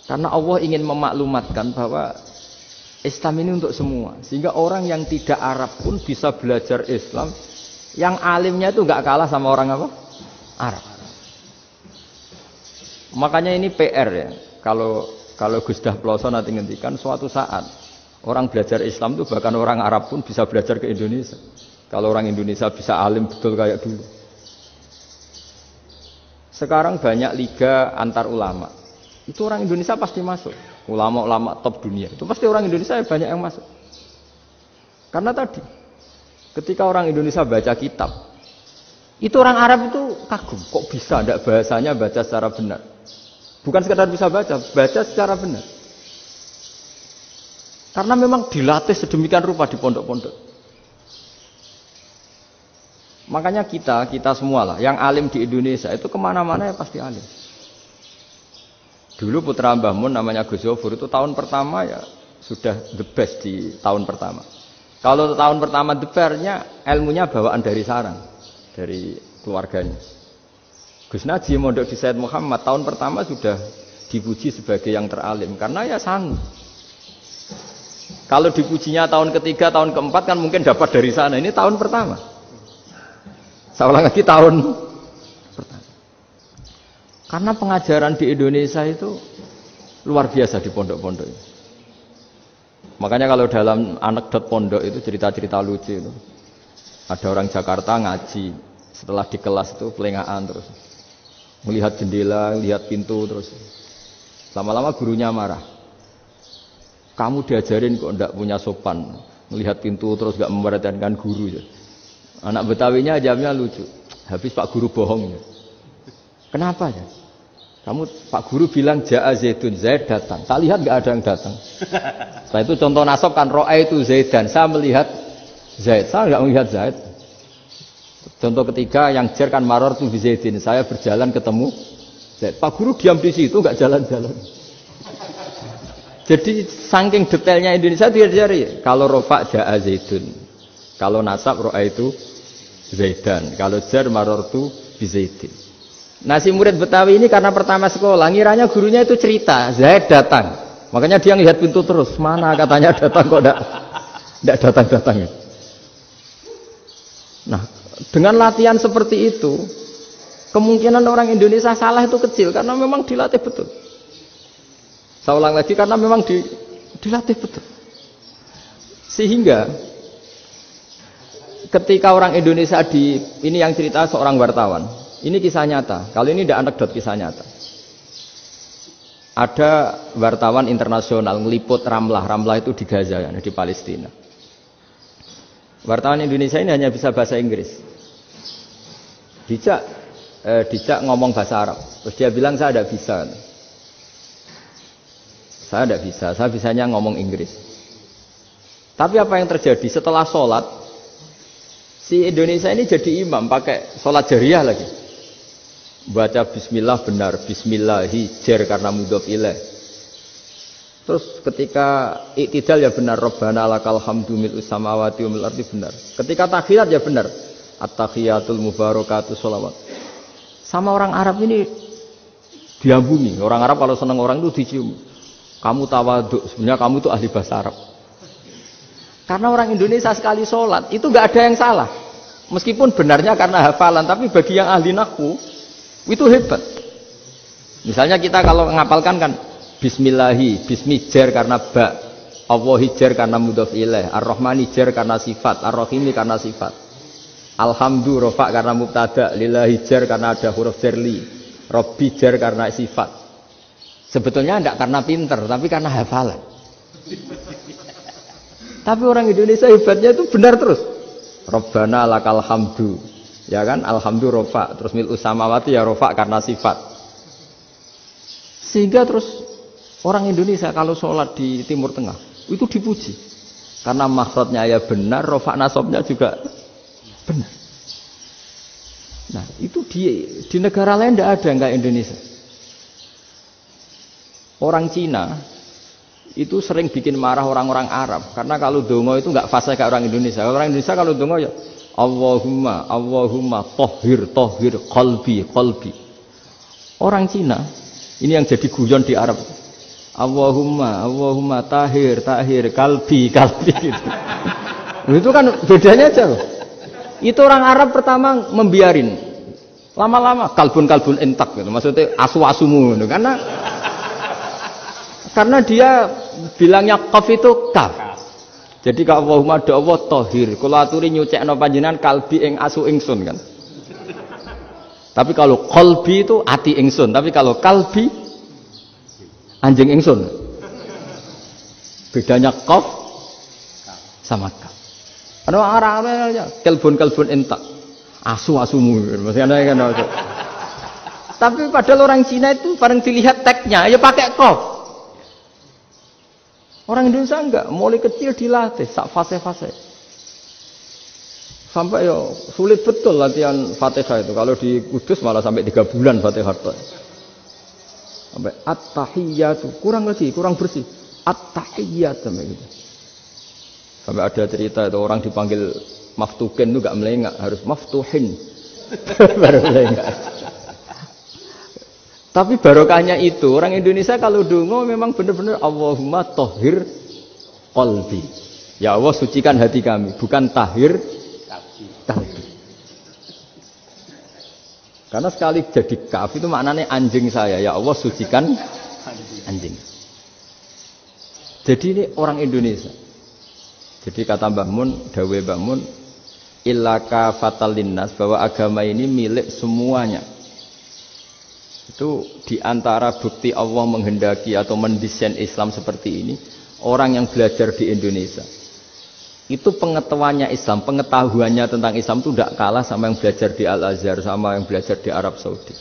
Karena Allah ingin memaklumatkan bahwa Islam ini untuk semua. Sehingga orang yang tidak Arab pun bisa belajar Islam. Yang alimnya itu nggak kalah sama orang apa? Arab. Makanya ini PR ya. Kalau Gus Dah Ploso nanti ngendikan suatu saat orang belajar Islam itu bahkan orang Arab pun bisa belajar ke Indonesia. Kalau orang Indonesia bisa alim betul kayak dulu. Sekarang banyak liga antar ulama. Itu orang Indonesia pasti masuk. Ulama-ulama top dunia. Itu pasti orang Indonesia banyak yang masuk. Karena tadi ketika orang Indonesia baca kitab, itu orang Arab itu kagum. Kok bisa tidak bahasanya baca secara benar? Bukan sekadar bisa baca secara benar. Karena memang dilatih sedemikian rupa di pondok-pondok. Makanya kita semua lah, yang alim di Indonesia itu kemana-mana ya pasti alim. Dulu putra Mbah Mun namanya Gus Zofur itu tahun pertama ya sudah the best di tahun pertama. Kalau tahun pertama the best-nya ilmunya bawaan dari sarang, dari keluarganya. Gus Najim mondok di Said Muhammad tahun pertama sudah dipuji sebagai yang teralim karena ya sanggup. Kalau dipujinya tahun ketiga, tahun keempat kan mungkin dapat dari sana. Ini tahun pertama. Saya ulang lagi tahun pertama. Karena pengajaran di Indonesia itu luar biasa di pondok-pondok. Makanya kalau dalam anekdot pondok itu cerita-cerita lucu itu. Ada orang Jakarta ngaji, setelah di kelas itu pelengahan terus. Melihat jendela, lihat pintu terus. Lama-lama gurunya marah. Kamu diajarin kok enggak punya sopan. Melihat pintu terus enggak memperhatikan guru. Anak Betawinya jawabnya lucu. Habis Pak Guru bohong. Kenapa ya? Kamu Pak Guru bilang Ja'a Zaidun, Zaid datang. Tak lihat enggak ada yang datang. Setelah itu contoh nasab kan ro'a itu Zaidan. Saya melihat Zaid, saya enggak melihat Zaid. Contoh ketiga yang jer kan maror tu Zaidin. Saya berjalan ketemu Zaid. Pak Guru diam di situ enggak jalan-jalan. Jadi saking detailnya Indonesia dia cari. Kalau rofa Ja'a Zaidun. Kalau nasab ro'a itu Zaidan. Kalau jar maror tu Zaidin. Nah si murid Betawi ini karena pertama sekolah, ngiranya gurunya itu cerita, Zaid datang. Makanya dia ngelihat pintu terus, mana katanya datang kok enggak datang-datang. Nah, dengan latihan seperti itu, kemungkinan orang Indonesia salah itu kecil karena memang dilatih betul. Saya ulang lagi karena memang dilatih betul. Sehingga ketika orang Indonesia ini yang cerita seorang wartawan. Ini kisah nyata. Kalau ini tidak anekdot, kisah nyata. Ada wartawan internasional ngeliput Ramlah. Ramlah itu di Gaza, di Palestina. Wartawan Indonesia ini hanya bisa bahasa Inggris. Dijak ngomong bahasa Arab. Terus dia bilang saya tidak bisa. Saya tidak bisa. Saya bisanya ngomong Inggris. Tapi apa yang terjadi setelah sholat? Si Indonesia ini jadi imam pakai sholat jariyah lagi. Baca bismillah benar, bismillahi jar karena mudhof ilaih. Terus ketika iktidal ya benar, Rabbana lakal hamdu mil'us samawati wa mil'ul ardi benar. Ketika tahiyat ya benar, at-tahiyatul mubarakatuh sholawat. Sama orang Arab ini diambungi. Orang Arab kalau senang orang itu dicium. Kamu tawaduk, sebenarnya kamu itu ahli bahasa Arab. Karena orang Indonesia sekali sholat itu nggak ada yang salah. Meskipun benarnya karena hafalan, tapi bagi yang ahli nahwu itu hebat. Misalnya kita kalau ngapalkan kan bismillahi, bismijar karena ba, Allahi jar karena mudhof ilaih, ar-rahmani jar karena sifat, ar-rahimi karena sifat. Alhamdu rofa karena mubtada, lillahi jar karena ada huruf jarli, robbi jar karena sifat. Sebetulnya tidak karena pinter, tapi karena hafalan. Tapi orang Indonesia hebatnya itu benar terus. Rabbana lakal hamdu. Ya kan, alhamdu rofa, terus mil'us samawati ya rofa karena sifat. Sehingga terus orang Indonesia kalau sholat di Timur Tengah itu dipuji. Karena makhrajnya ya benar, rofa nasabnya juga benar. Nah itu di negara lain tidak ada, enggak Indonesia. Orang Cina itu sering bikin marah orang-orang Arab. Karena kalau dongo itu nggak fasih kayak orang Indonesia. Orang Indonesia kalau dongo ya Allahumma tohir qalbi. Orang Cina ini yang jadi guyon di Arab. Allahumma tahir kalbi gitu. Itu kan bedanya aja loh. Itu orang Arab pertama membiarin. Lama-lama kalbun entak gitu. Maksudnya asu-asumu gitu. Karena dia bilangnya qaf itu kaf. Jadi kalau Allahumma do Allah tohir. Kalau aturi nyucekno panjenengan kalbi ing asu ingsun kan. Tapi kalau qalbi itu ati ingsun. Tapi kalau kalbi anjing ingsun. Bedanya qaf sama kaf. Ada orang-orang kalbun entak. Asu-asumu. Maksudnya kan. Tapi padahal orang Cina itu bareng dilihat teksnya ya pakai qaf. Orang Indonesia enggak, mulai kecil dilatih sak fase-fase. Sampai ya sulit betul latihan Fatihah itu. Kalau di Kudus malah sampai 3 bulan Fatihah. Sampai at-tahiyyatu, kurang bersih. At-tahiyyat sampai gitu. Sampai ada cerita itu orang dipanggil maftuhin itu enggak melengak, harus maftuhin. Baru melengak. Tapi barokahnya itu orang Indonesia kalau dongo memang benar-benar Allahumma tohir qalbi. Ya Allah sucikan hati kami, bukan tahir kalbi. Karena sekali jadi kaf itu maknanya anjing saya. Ya Allah sucikan anjing. Jadi ini orang Indonesia. Jadi kata Mbah Mun, dawe Mbah Mun, illaka fatal linnas, bahwa agama ini milik semuanya. Itu diantara bukti Allah menghendaki atau mendesain Islam seperti ini, orang yang belajar di Indonesia itu pengetahuannya Islam, pengetahuannya tentang Islam itu tidak kalah sama yang belajar di Al-Azhar, sama yang belajar di Arab Saudi.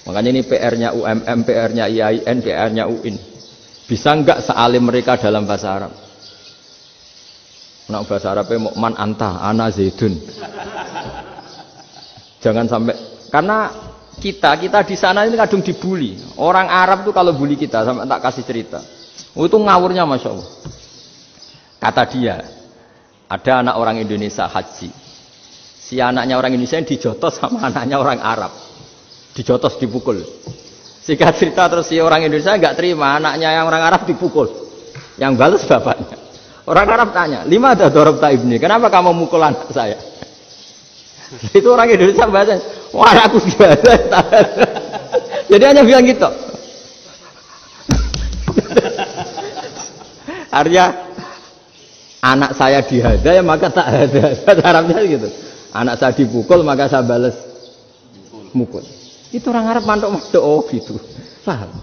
Makanya ini PR-nya UMM, PR-nya IAIN, PR-nya UIN. Bisa enggak sealim mereka dalam bahasa Arab? Nah, bahasa Arabnya man anta ana zaidun. Jangan sampai, karena kita di sana ini kadung dibully. Orang Arab tuh kalau bully kita, sampai tak kasih cerita. Itu ngawurnya Masya Allah. Kata dia, ada anak orang Indonesia haji. Si anaknya orang Indonesia yang dijotos sama anaknya orang Arab. Dijotos, dipukul. Singkat cerita terus si orang Indonesia enggak terima, anaknya yang orang Arab dipukul. Yang balas bapaknya. Orang Arab tanya, lima ada dorobta ibni, kenapa kamu mukul anak saya? Itu orang Indonesia bahasa, wah aku biasa. Jadi hanya bilang gitu. Artinya anak saya dihada ya maka tak ada. Arabnya gitu. Anak saya dipukul maka saya balas mukul. Itu orang Arab mantuk-mantuk oh gitu. Paham?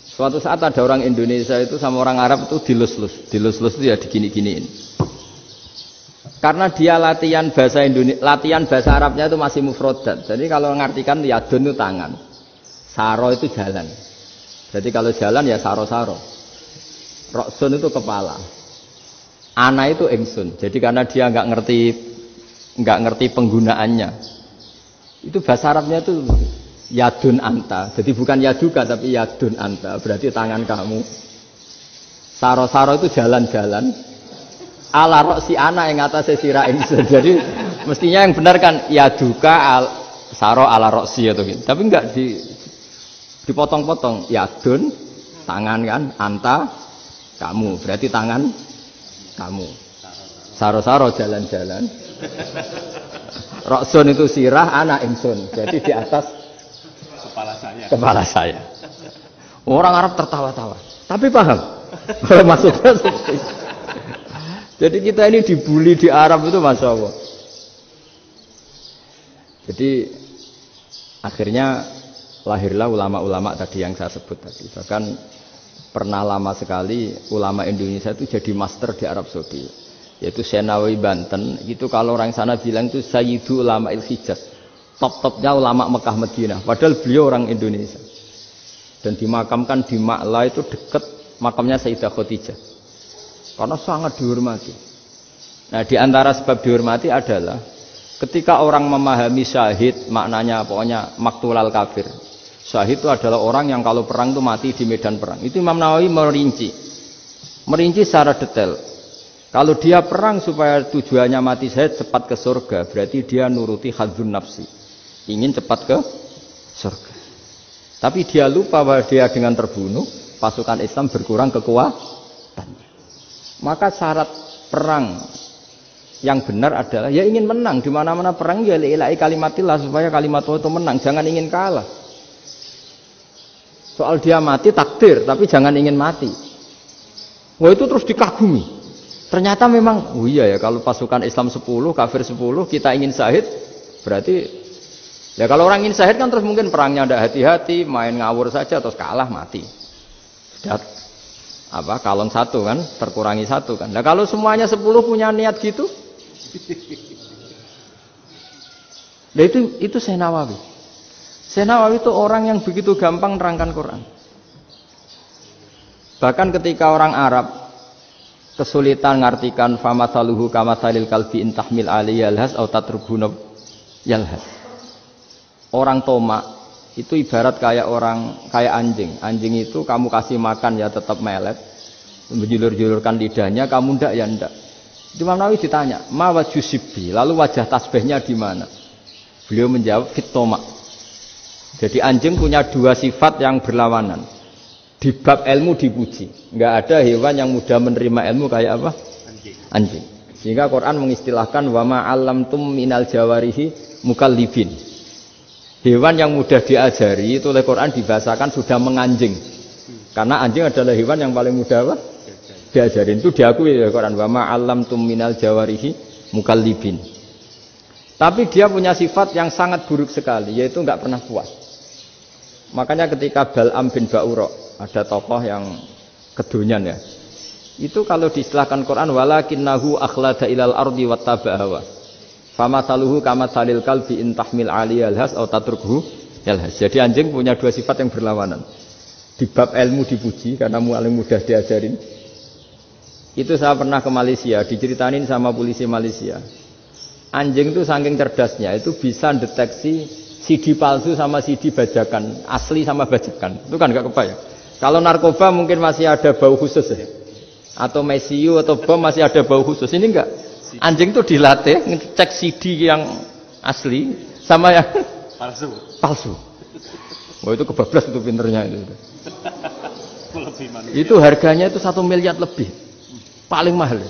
Suatu saat ada orang Indonesia itu sama orang Arab itu dilus-lus. Dilus-lus itu ya digini-giniin. Karena dia latihan bahasa Indonesia, latihan bahasa Arabnya itu masih mufrodat. Jadi kalau mengartikan yadun itu tangan, saro itu jalan. Jadi kalau jalan ya saro-saro. Roksun itu kepala. Ana itu ingsun. Jadi karena dia nggak ngerti penggunaannya. Itu bahasa Arabnya itu yadun anta. Jadi bukan yaduka tapi yadun anta. Berarti tangan kamu. Saro-saro itu jalan-jalan. Ala roksi anak yang atas sirah ingsun. Jadi mestinya yang benar kan yaduka saro ala roksi atau gitu. Tapi enggak dipotong-potong. Yadun tangan kan, anta kamu. Berarti tangan kamu. Saro-saro jalan-jalan. Roksun itu sirah, anak ingsun. Jadi di atas kepala saya. Orang Arab tertawa-tawa. Tapi paham. Maksudnya seperti itu. Jadi kita ini dibully di Arab itu Masya Allah. Jadi akhirnya lahirlah ulama-ulama tadi yang saya sebut tadi. Bahkan pernah lama sekali ulama Indonesia itu jadi master di Arab Saudi. Yaitu Senawi Banten. Itu kalau orang sana bilang itu Sayyidu Ulama Il-Hijaz. Top-topnya ulama Mekah Madinah. Padahal beliau orang Indonesia. Dan dimakamkan di Ma'la itu dekat makamnya Sayyidah Khadijah. Karena sangat dihormati. Nah, di antara sebab dihormati adalah ketika orang memahami syahid, maknanya pokoknya maktulal kafir. Syahid itu adalah orang yang kalau perang itu mati di medan perang. Itu Imam Nawawi merinci secara detail. Kalau dia perang supaya tujuannya mati syahid cepat ke surga, berarti dia nuruti hadzun nafsi, ingin cepat ke surga. Tapi dia lupa bahwa dia dengan terbunuh pasukan Islam berkurang kekuatannya. Maka syarat perang yang benar adalah ya ingin menang. Di mana-mana perang ya lillahi kalimatillah, supaya kalimat Allah itu menang, jangan ingin kalah. Soal dia mati takdir, tapi jangan ingin mati. Wah, itu terus dikagumi. Ternyata memang oh iya ya, kalau pasukan Islam 10, kafir 10, kita ingin syahid, berarti ya kalau orang ingin syahid kan terus mungkin perangnya ada hati-hati, main ngawur saja terus kalah mati. Sudah kalon 1 kan, terkurangi 1 kan. Nah kalau semuanya 10 punya niat gitu, nah itu Syekh Nawawi. Syekh Nawawi itu orang yang begitu gampang nerangkan Quran. Bahkan ketika orang Arab kesulitan ngartikan famathaluhu kamathalil kalbi intahmil alaihi yalhas au tatrubuna yalhas. Orang tomak itu ibarat kayak anjing. Anjing itu kamu kasih makan ya tetap melet, menjulur-julurkan lidahnya, kamu ndak ya ndak. Imam Nawawi ditanya, "Ma wajusibbi?" Lalu wajah tasbihnya di mana? Beliau menjawab, "Fit tomak." Jadi anjing punya dua sifat yang berlawanan. Di bab ilmu dipuji. Enggak ada hewan yang mudah menerima ilmu kayak apa? Anjing. Sehingga Quran mengistilahkan wa ma 'allamtum minal jawarihi mukallibin. Hewan yang mudah diajari itu oleh Quran dibahasakan sudah menganjing. Karena anjing adalah hewan yang paling mudah apa? Diajarin. Itu diakui oleh Quran wa ma 'allamtum minal jawarihi mukallibin. Tapi dia punya sifat yang sangat buruk sekali, yaitu enggak pernah puas. Makanya ketika Bal'am bin Ba'ura, ada tokoh yang kedonyan ya. Itu kalau diistilahkan Quran walakinnahu akhlada ilal ardi wattaba'a hawa. Famathaluhu kamathalil kalbi in tahmil 'alaihi yalhas aw tatrukhu yalhas. Jadi anjing punya dua sifat yang berlawanan. Di bab ilmu dipuji karena paling mudah diajarin. Itu saya pernah ke Malaysia, diceritain sama polisi Malaysia. Anjing itu saking cerdasnya itu bisa deteksi CD palsu sama CD bajakan, asli sama bajakan. Itu kan enggak kebayang. Kalau narkoba mungkin masih ada bau khusus ya. Atau mesiu atau bom masih ada bau khusus. Ini enggak. Anjing itu dilatih ngecek CD yang asli sama yang palsu. Wah itu kebablas itu pinternya itu. Itu harganya itu 1 miliar lebih. Paling mahal.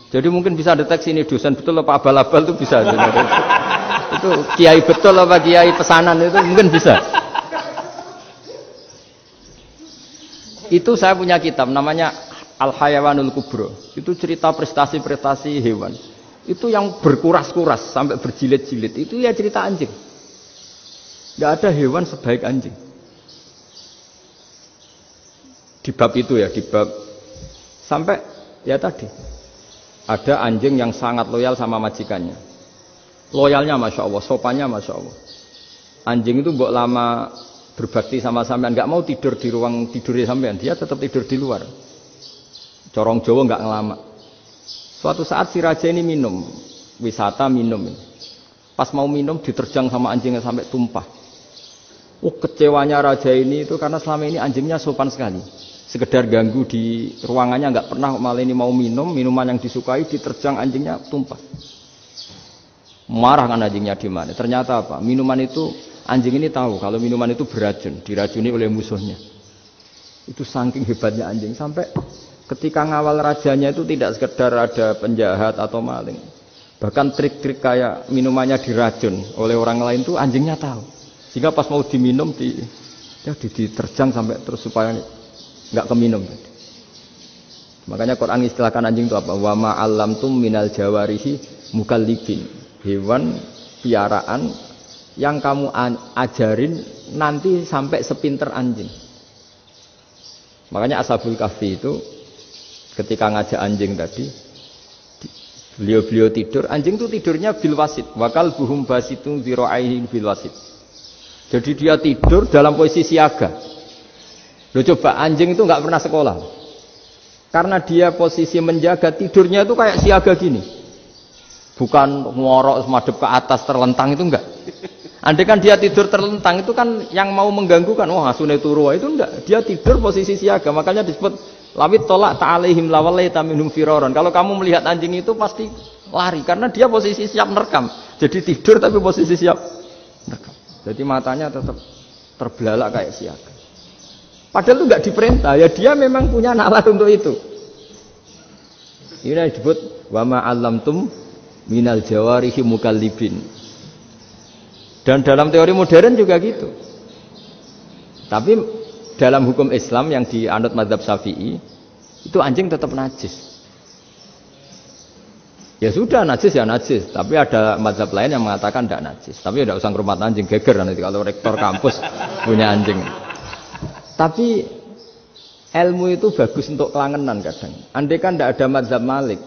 Jadi mungkin bisa deteksi ini dosen betul apa abal-abal itu bisa. Itu kiai betul apa kiai pesanan itu mungkin bisa. Itu saya punya kitab namanya Al-Hayawanul Kubro. Itu cerita prestasi-prestasi hewan. Itu yang berkuras-kuras sampai berjilid-jilid. Itu ya cerita anjing. Tidak ada hewan sebaik anjing. Di bab itu ya, di bab sampai ya tadi. Ada anjing yang sangat loyal sama majikannya. Loyalnya Masya Allah, sopannya Masya Allah. Anjing itu mbok lama berbakti sama sampean, nggak mau tidur di ruang tidurnya sampean, dia tetap tidur di luar. Corong Jawa nggak ngelama. Suatu saat si raja ini minum, wisata minum. Pas mau minum diterjang sama anjingnya sampai tumpah. Kecewanya raja ini itu karena selama ini anjingnya sopan sekali. Sekedar ganggu di ruangannya nggak pernah, malah ini mau minum minuman yang disukai diterjang anjingnya tumpah. Marah kan anjingnya di mana? Ternyata apa? Minuman itu anjing ini tahu kalau minuman itu beracun, diracuni oleh musuhnya. Itu saking hebatnya anjing sampai ketika ngawal rajanya itu tidak sekedar ada penjahat atau maling. Bahkan trik-trik kayak minumannya diracun oleh orang lain itu anjingnya tahu. Sehingga pas mau diminum diterjang sampai terus supaya enggak keminum. Makanya Quran istilahkan anjing itu apa? Wa ma 'allamtum minal jawarihi mukallibin. Hewan piaraan yang kamu ajarin nanti sampai sepinter anjing. Makanya Ashabul Kahfi itu ketika ngajak anjing tadi, beliau tidur, anjing itu tidurnya bil wasit. Wa kalbuhum basitun dzira'aihi bil wasit. Jadi dia tidur dalam posisi siaga. Loh coba anjing itu enggak pernah sekolah. Karena dia posisi menjaga, tidurnya itu kayak siaga gini. Bukan ngorok semadep ke atas terlentang itu enggak. Andai kan dia tidur terlentang itu kan yang mau mengganggu kan, wah asune turu itu enggak. Dia tidur posisi siaga, makanya disebut lawit tolak ta'alaihim lawalaita minhum firaron. Kalau kamu melihat anjing itu pasti lari karena dia posisi siap merekam. Jadi tidur tapi posisi siap merekam. Jadi matanya tetap terbelalak kayak siaga. Padahal itu enggak diperintah, ya dia memang punya nalar untuk itu. Ini yang disebut wa ma 'allamtum minal jawarihi mukallibin. Dan dalam teori modern juga gitu. Tapi dalam hukum Islam yang dianut mazhab Syafi'i, itu anjing tetap najis. Ya sudah najis ya najis, tapi ada mazhab lain yang mengatakan tidak najis. Tapi tidak usah ngurmat anjing, geger nanti kalau rektor kampus punya anjing. Tapi ilmu itu bagus untuk kelangenan kadang. Andai kan tidak ada mazhab Malik,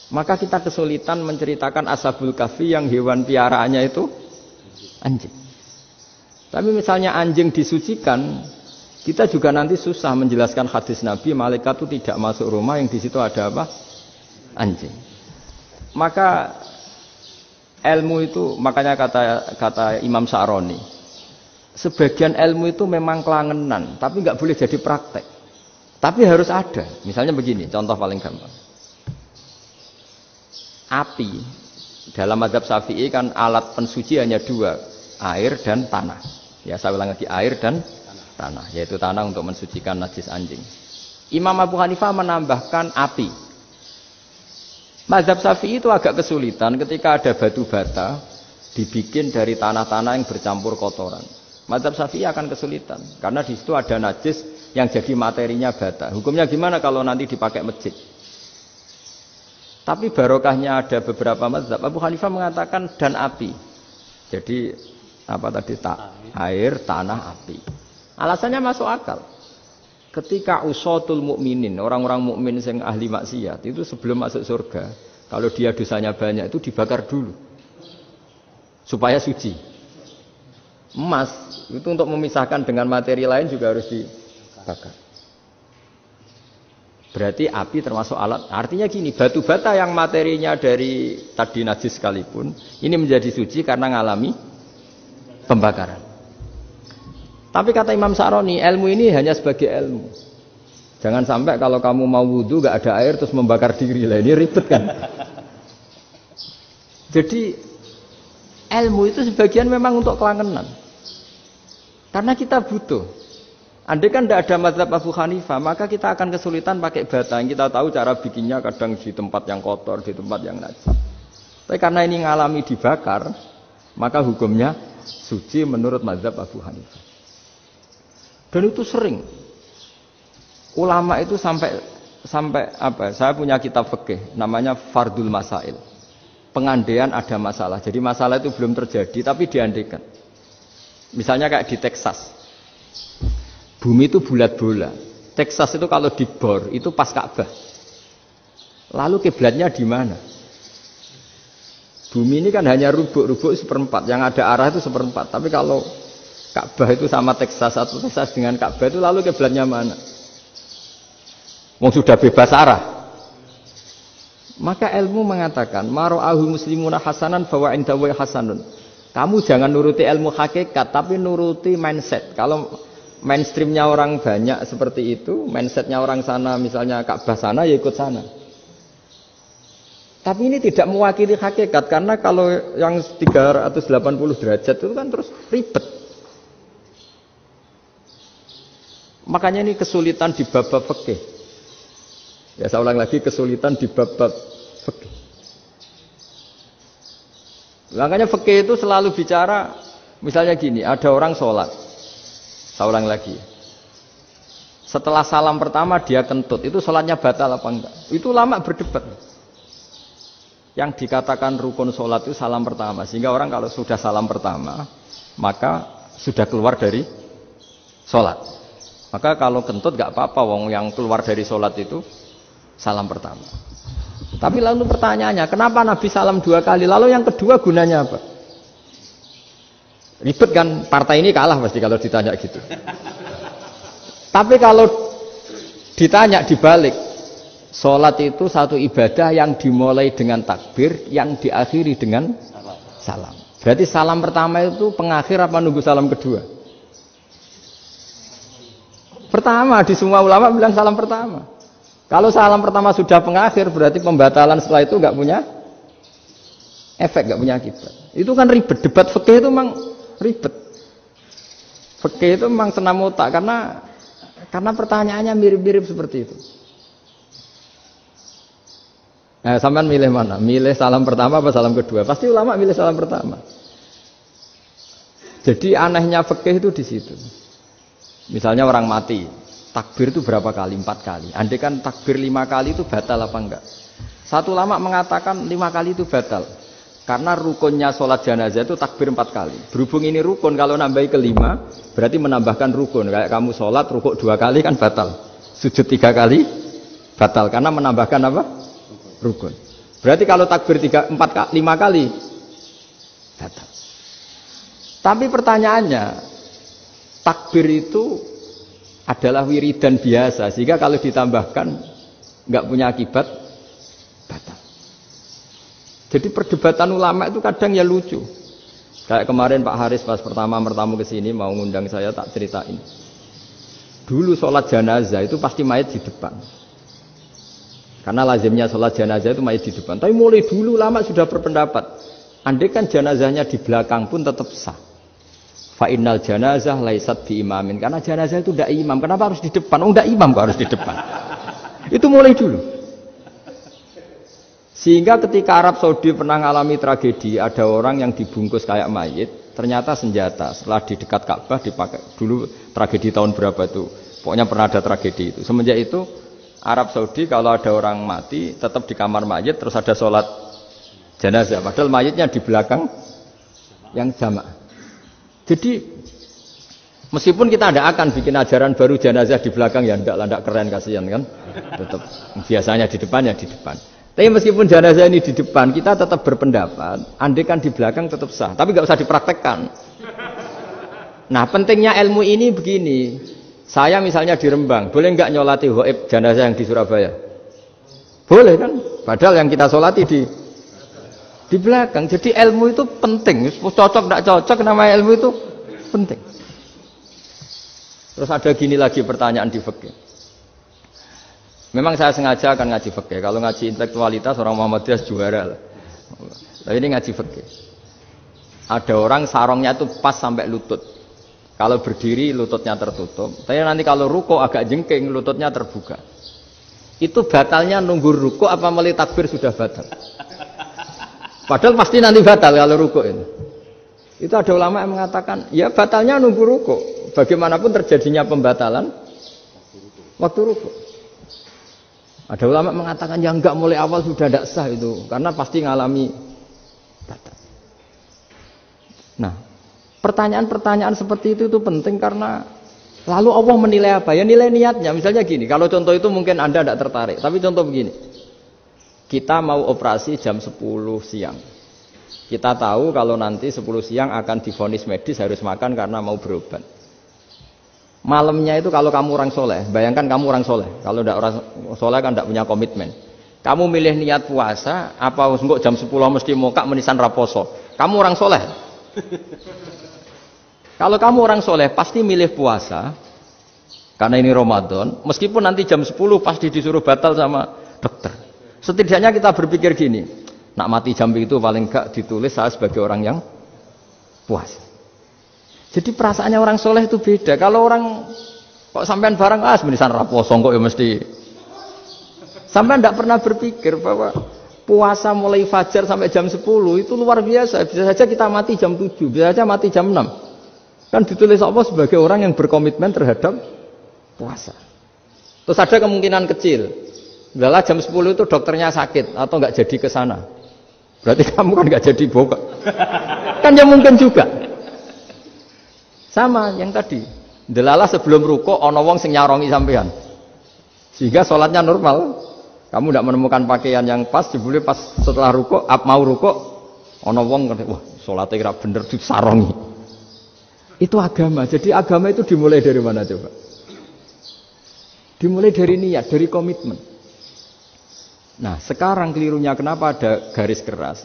maka kita kesulitan menceritakan Ashabul Kahfi yang hewan piaraannya itu anjing. Tapi misalnya anjing disucikan, kita juga nanti susah menjelaskan hadis Nabi malaikat itu tidak masuk rumah yang di situ ada apa? Anjing. Maka ilmu itu, makanya kata Imam Sa'roni, sebagian ilmu itu memang kelangenan, tapi nggak boleh jadi praktek. Tapi harus ada. Misalnya begini, contoh paling gampang. Api dalam mazhab Syafi'i kan alat pensuci hanya dua, air dan tanah. Ya saya ulang lagi, air dan tanah, yaitu tanah untuk mensucikan najis anjing. Imam Abu Hanifah menambahkan api. Mazhab Syafi'i itu agak kesulitan ketika ada batu bata dibikin dari tanah-tanah yang bercampur kotoran. Mazhab Syafi'i akan kesulitan karena di situ ada najis yang jadi materinya bata. Hukumnya gimana kalau nanti dipakai masjid? Tapi barokahnya ada beberapa mazhab. Abu Hanifah mengatakan dan api. Jadi apa tadi air, tanah, api. Alasannya masuk akal. Ketika usatul mukminin, orang-orang mukmin yang ahli maksiat itu sebelum masuk surga, kalau dia dosanya banyak itu dibakar dulu supaya suci. Emas itu untuk memisahkan dengan materi lain juga harus dibakar. Berarti api termasuk alat. Artinya gini, batu bata yang materinya dari tadi najis sekalipun, ini menjadi suci karena ngalami pembakaran. Tapi kata Imam Sa'roni, ilmu ini hanya sebagai ilmu. Jangan sampai kalau kamu mau wudu gak ada air terus membakar diri lah, ini ribet kan. Jadi ilmu itu sebagian memang untuk kelangenan. Karena kita butuh. Andai kan tidak ada mazhab Abu Hanifah, maka kita akan kesulitan pakai bata. Kita tahu cara bikinnya kadang di tempat yang kotor, di tempat yang najis. Tapi karena ini ngalami dibakar, maka hukumnya suci menurut mazhab Abu Hanifah. Dan itu sering. Ulama itu sampai apa? Saya punya kitab fikih namanya Fardul Masail. Pengandaian ada masalah. Jadi masalah itu belum terjadi tapi diandaikan. Misalnya kayak di Texas. Bumi itu bulat bola. Texas itu kalau dibor itu pas Ka'bah. Lalu kiblatnya di mana? Bumi ini kan hanya rubuk-rubuk seperempat. Yang ada arah itu seperempat. Tapi kalau Ka'bah itu sama Texas atau Texas dengan Ka'bah itu lalu kiblatnya mana? Wong sudah bebas arah. Maka ilmu mengatakan mara'ahu muslimuna hasanan fawa indahu hasanun. Kamu jangan nuruti ilmu hakikat tapi nuruti mindset. Kalau mainstreamnya orang banyak seperti itu, mindsetnya orang sana misalnya Ka'bah sana ya ikut sana. Tapi ini tidak mewakili hakikat karena kalau yang 380 derajat itu kan terus ribet. Makanya ini kesulitan di bab-bab fikih. Ya saya ulang lagi, kesulitan di bab-bab fikih. Makanya fikih itu selalu bicara misalnya gini, ada orang sholat. Saya ulang lagi. Setelah salam pertama dia kentut, itu sholatnya batal apa enggak? Itu lama berdebat. Yang dikatakan rukun sholat itu salam pertama. Sehingga orang kalau sudah salam pertama, maka sudah keluar dari sholat. Maka kalau kentut enggak apa-apa, wong yang keluar dari sholat itu salam pertama. Tapi lalu pertanyaannya, kenapa Nabi salam 2 kali? Lalu yang kedua gunanya apa? Ribet kan, partai ini kalah pasti kalau ditanya gitu. Tapi kalau ditanya dibalik, sholat itu satu ibadah yang dimulai dengan takbir, yang diakhiri dengan salam. Berarti salam pertama itu pengakhir apa nunggu salam kedua? Pertama, di semua ulama bilang salam pertama. Kalau salam pertama sudah pengakhir, berarti pembatalan setelah itu nggak punya efek, nggak punya akibat. Itu kan ribet. Debat fikih itu memang ribet. Fikih itu memang senam otak karena pertanyaannya mirip-mirip seperti itu. Nah, sampean milih mana? Milih salam pertama apa salam kedua? Pasti ulama milih salam pertama. Jadi anehnya fikih itu di situ. Misalnya orang mati, takbir itu berapa kali? 4 kali. Andai kan takbir 5 kali itu batal apa enggak? Satu ulama mengatakan 5 kali itu batal. Karena rukunnya sholat jenazah itu takbir 4 kali. Berhubung ini rukun, kalau nambahi ke 5, berarti menambahkan rukun. Kayak kamu sholat, rukuk 2 kali kan batal. Sujud 3 kali, batal. Karena menambahkan apa? Rukun. Berarti kalau takbir 5 kali, batal. Tapi pertanyaannya, takbir itu adalah wiridan biasa, sehingga kalau ditambahkan nggak punya akibat, batal. Jadi perdebatan ulama itu kadang ya lucu. Kayak kemarin Pak Haris pas pertama bertamu ke sini mau ngundang saya, tak ceritain. Dulu sholat jenazah itu pasti mayat di depan. Karena lazimnya sholat jenazah itu mayat di depan. Tapi mulai dulu ulama sudah berpendapat, andai kan jenazahnya di belakang pun tetap sah. Fa'innal janazah laisat bi imamin. Karena jenazah itu tidak imam. Kenapa harus di depan? Oh, tidak imam kok harus di depan. Itu mulai dulu. Sehingga ketika Arab Saudi pernah mengalami tragedi, ada orang yang dibungkus kayak mayit, ternyata senjata. Setelah di dekat Ka'bah dipakai. Dulu tragedi tahun berapa itu? Pokoknya pernah ada tragedi itu. Semenjak itu Arab Saudi kalau ada orang mati tetap di kamar mayit, terus ada sholat jenazah. Padahal mayitnya di belakang yang jamaah. Jadi meskipun kita tidak akan bikin ajaran baru jenazah di belakang, ya tidak keren, kasihan kan. Tetap biasanya di depan ya di depan. Tapi meskipun jenazah ini di depan, kita tetap berpendapat andai kan di belakang tetap sah, tapi nggak usah dipraktekkan. Nah, pentingnya ilmu ini begini. Saya misalnya di Rembang, boleh nggak nyolati ghaib jenazah yang di Surabaya? Boleh kan? Padahal yang kita solati di belakang. Jadi ilmu itu penting. Cocok tidak cocok, namanya ilmu itu penting. Terus ada gini lagi pertanyaan di fikih. Memang saya sengaja akan ngaji fikih. Kalau ngaji intelektualitas orang Muhammadiyah juara lah. Tapi ini ngaji fikih. Ada orang sarongnya itu pas sampai lutut. Kalau berdiri lututnya tertutup. Tapi nanti kalau ruko agak jengking lututnya terbuka. Itu batalnya nunggu ruko apa mulai takbir sudah batal? Padahal pasti nanti batal kalau rukuk itu. Itu ada ulama yang mengatakan, ya batalnya nunggu rukuk. Bagaimanapun terjadinya pembatalan waktu rukuk. Ada ulama mengatakan, ya enggak, mulai awal sudah tidak sah itu. Karena pasti ngalami batal. Nah, pertanyaan-pertanyaan seperti itu penting karena lalu Allah menilai apa? Ya nilai niatnya. Misalnya gini, kalau contoh itu mungkin Anda tidak tertarik. Tapi contoh begini. Kita mau operasi jam 10 siang. Kita tahu kalau nanti 10 siang akan divonis medis harus makan karena mau berobat. Malamnya itu kalau kamu orang soleh, bayangkan kamu orang soleh. Kalau tidak orang soleh kan tidak punya komitmen. Kamu milih niat puasa, apa enggak jam 10 mesti mokak menisan raposo. Kamu orang soleh. Kalau kamu orang soleh pasti milih puasa. Karena ini Ramadan. Meskipun nanti jam 10 pasti disuruh batal sama dokter. Setidaknya kita berpikir gini, nak mati jam itu paling enggak ditulis saya sebagai orang yang puasa. Jadi perasaannya orang soleh itu beda. Kalau orang kok sampean barang menisan raposo kok ya mesti. Sampean tidak pernah berpikir bahwa puasa mulai fajar sampai jam 10 itu luar biasa. Bisa saja kita mati jam 7, bisa saja mati jam 6. Kan ditulis Allah sebagai orang yang berkomitmen terhadap puasa. Terus ada kemungkinan kecil. Udahlah jam 10 itu dokternya sakit atau enggak jadi ke sana. Berarti kamu kan enggak jadi buka. Kan ya mungkin juga. Sama yang tadi. Delala sebelum rukuk ana wong sing nyarongi sampean. Sehingga sholatnya normal. Kamu tidak menemukan pakaian yang pas, jebule pas setelah rukuk, mau rukuk ana wong wah sholatnya kira bener disarongi. Itu agama. Jadi agama itu dimulai dari mana coba? Dimulai dari niat, dari komitmen. Nah, sekarang kelirunya kenapa ada garis keras?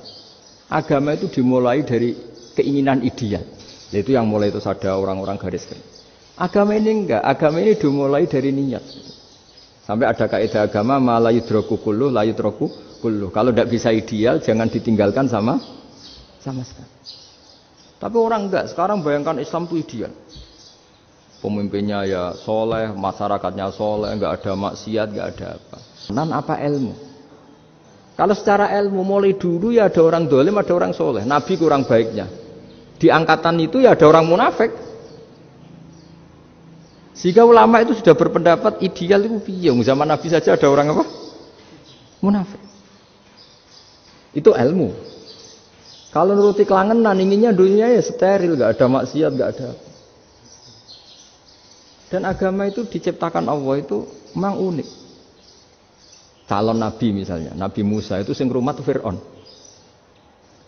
Agama itu dimulai dari keinginan ideal. Itu yang mulai itu ada orang-orang garis keras. Agama ini enggak, agama ini dimulai dari niat. Sampai ada kaidah agama la yudraku kullu la yudraku kullu. Kalau tidak bisa ideal jangan ditinggalkan sama sekali. Tapi orang enggak, sekarang bayangkan Islam itu ideal. Pemimpinnya ya soleh, masyarakatnya soleh, enggak ada maksiat, enggak ada apa. Apa ilmu? Kalau secara ilmu mulai dulu ya ada orang dolim, ada orang soleh. Nabi kurang baiknya. Di angkatan itu ya ada orang munafik. Sehingga ulama itu sudah berpendapat ideal itu piye? Zaman Nabi saja ada orang apa? Munafik. Itu ilmu. Kalau nuruti kelangenan inginnya dunia ya steril, enggak ada maksiat, enggak ada. Dan agama itu diciptakan Allah itu memang unik. Calon Nabi misalnya, Nabi Musa itu sing rumat Fir'aun.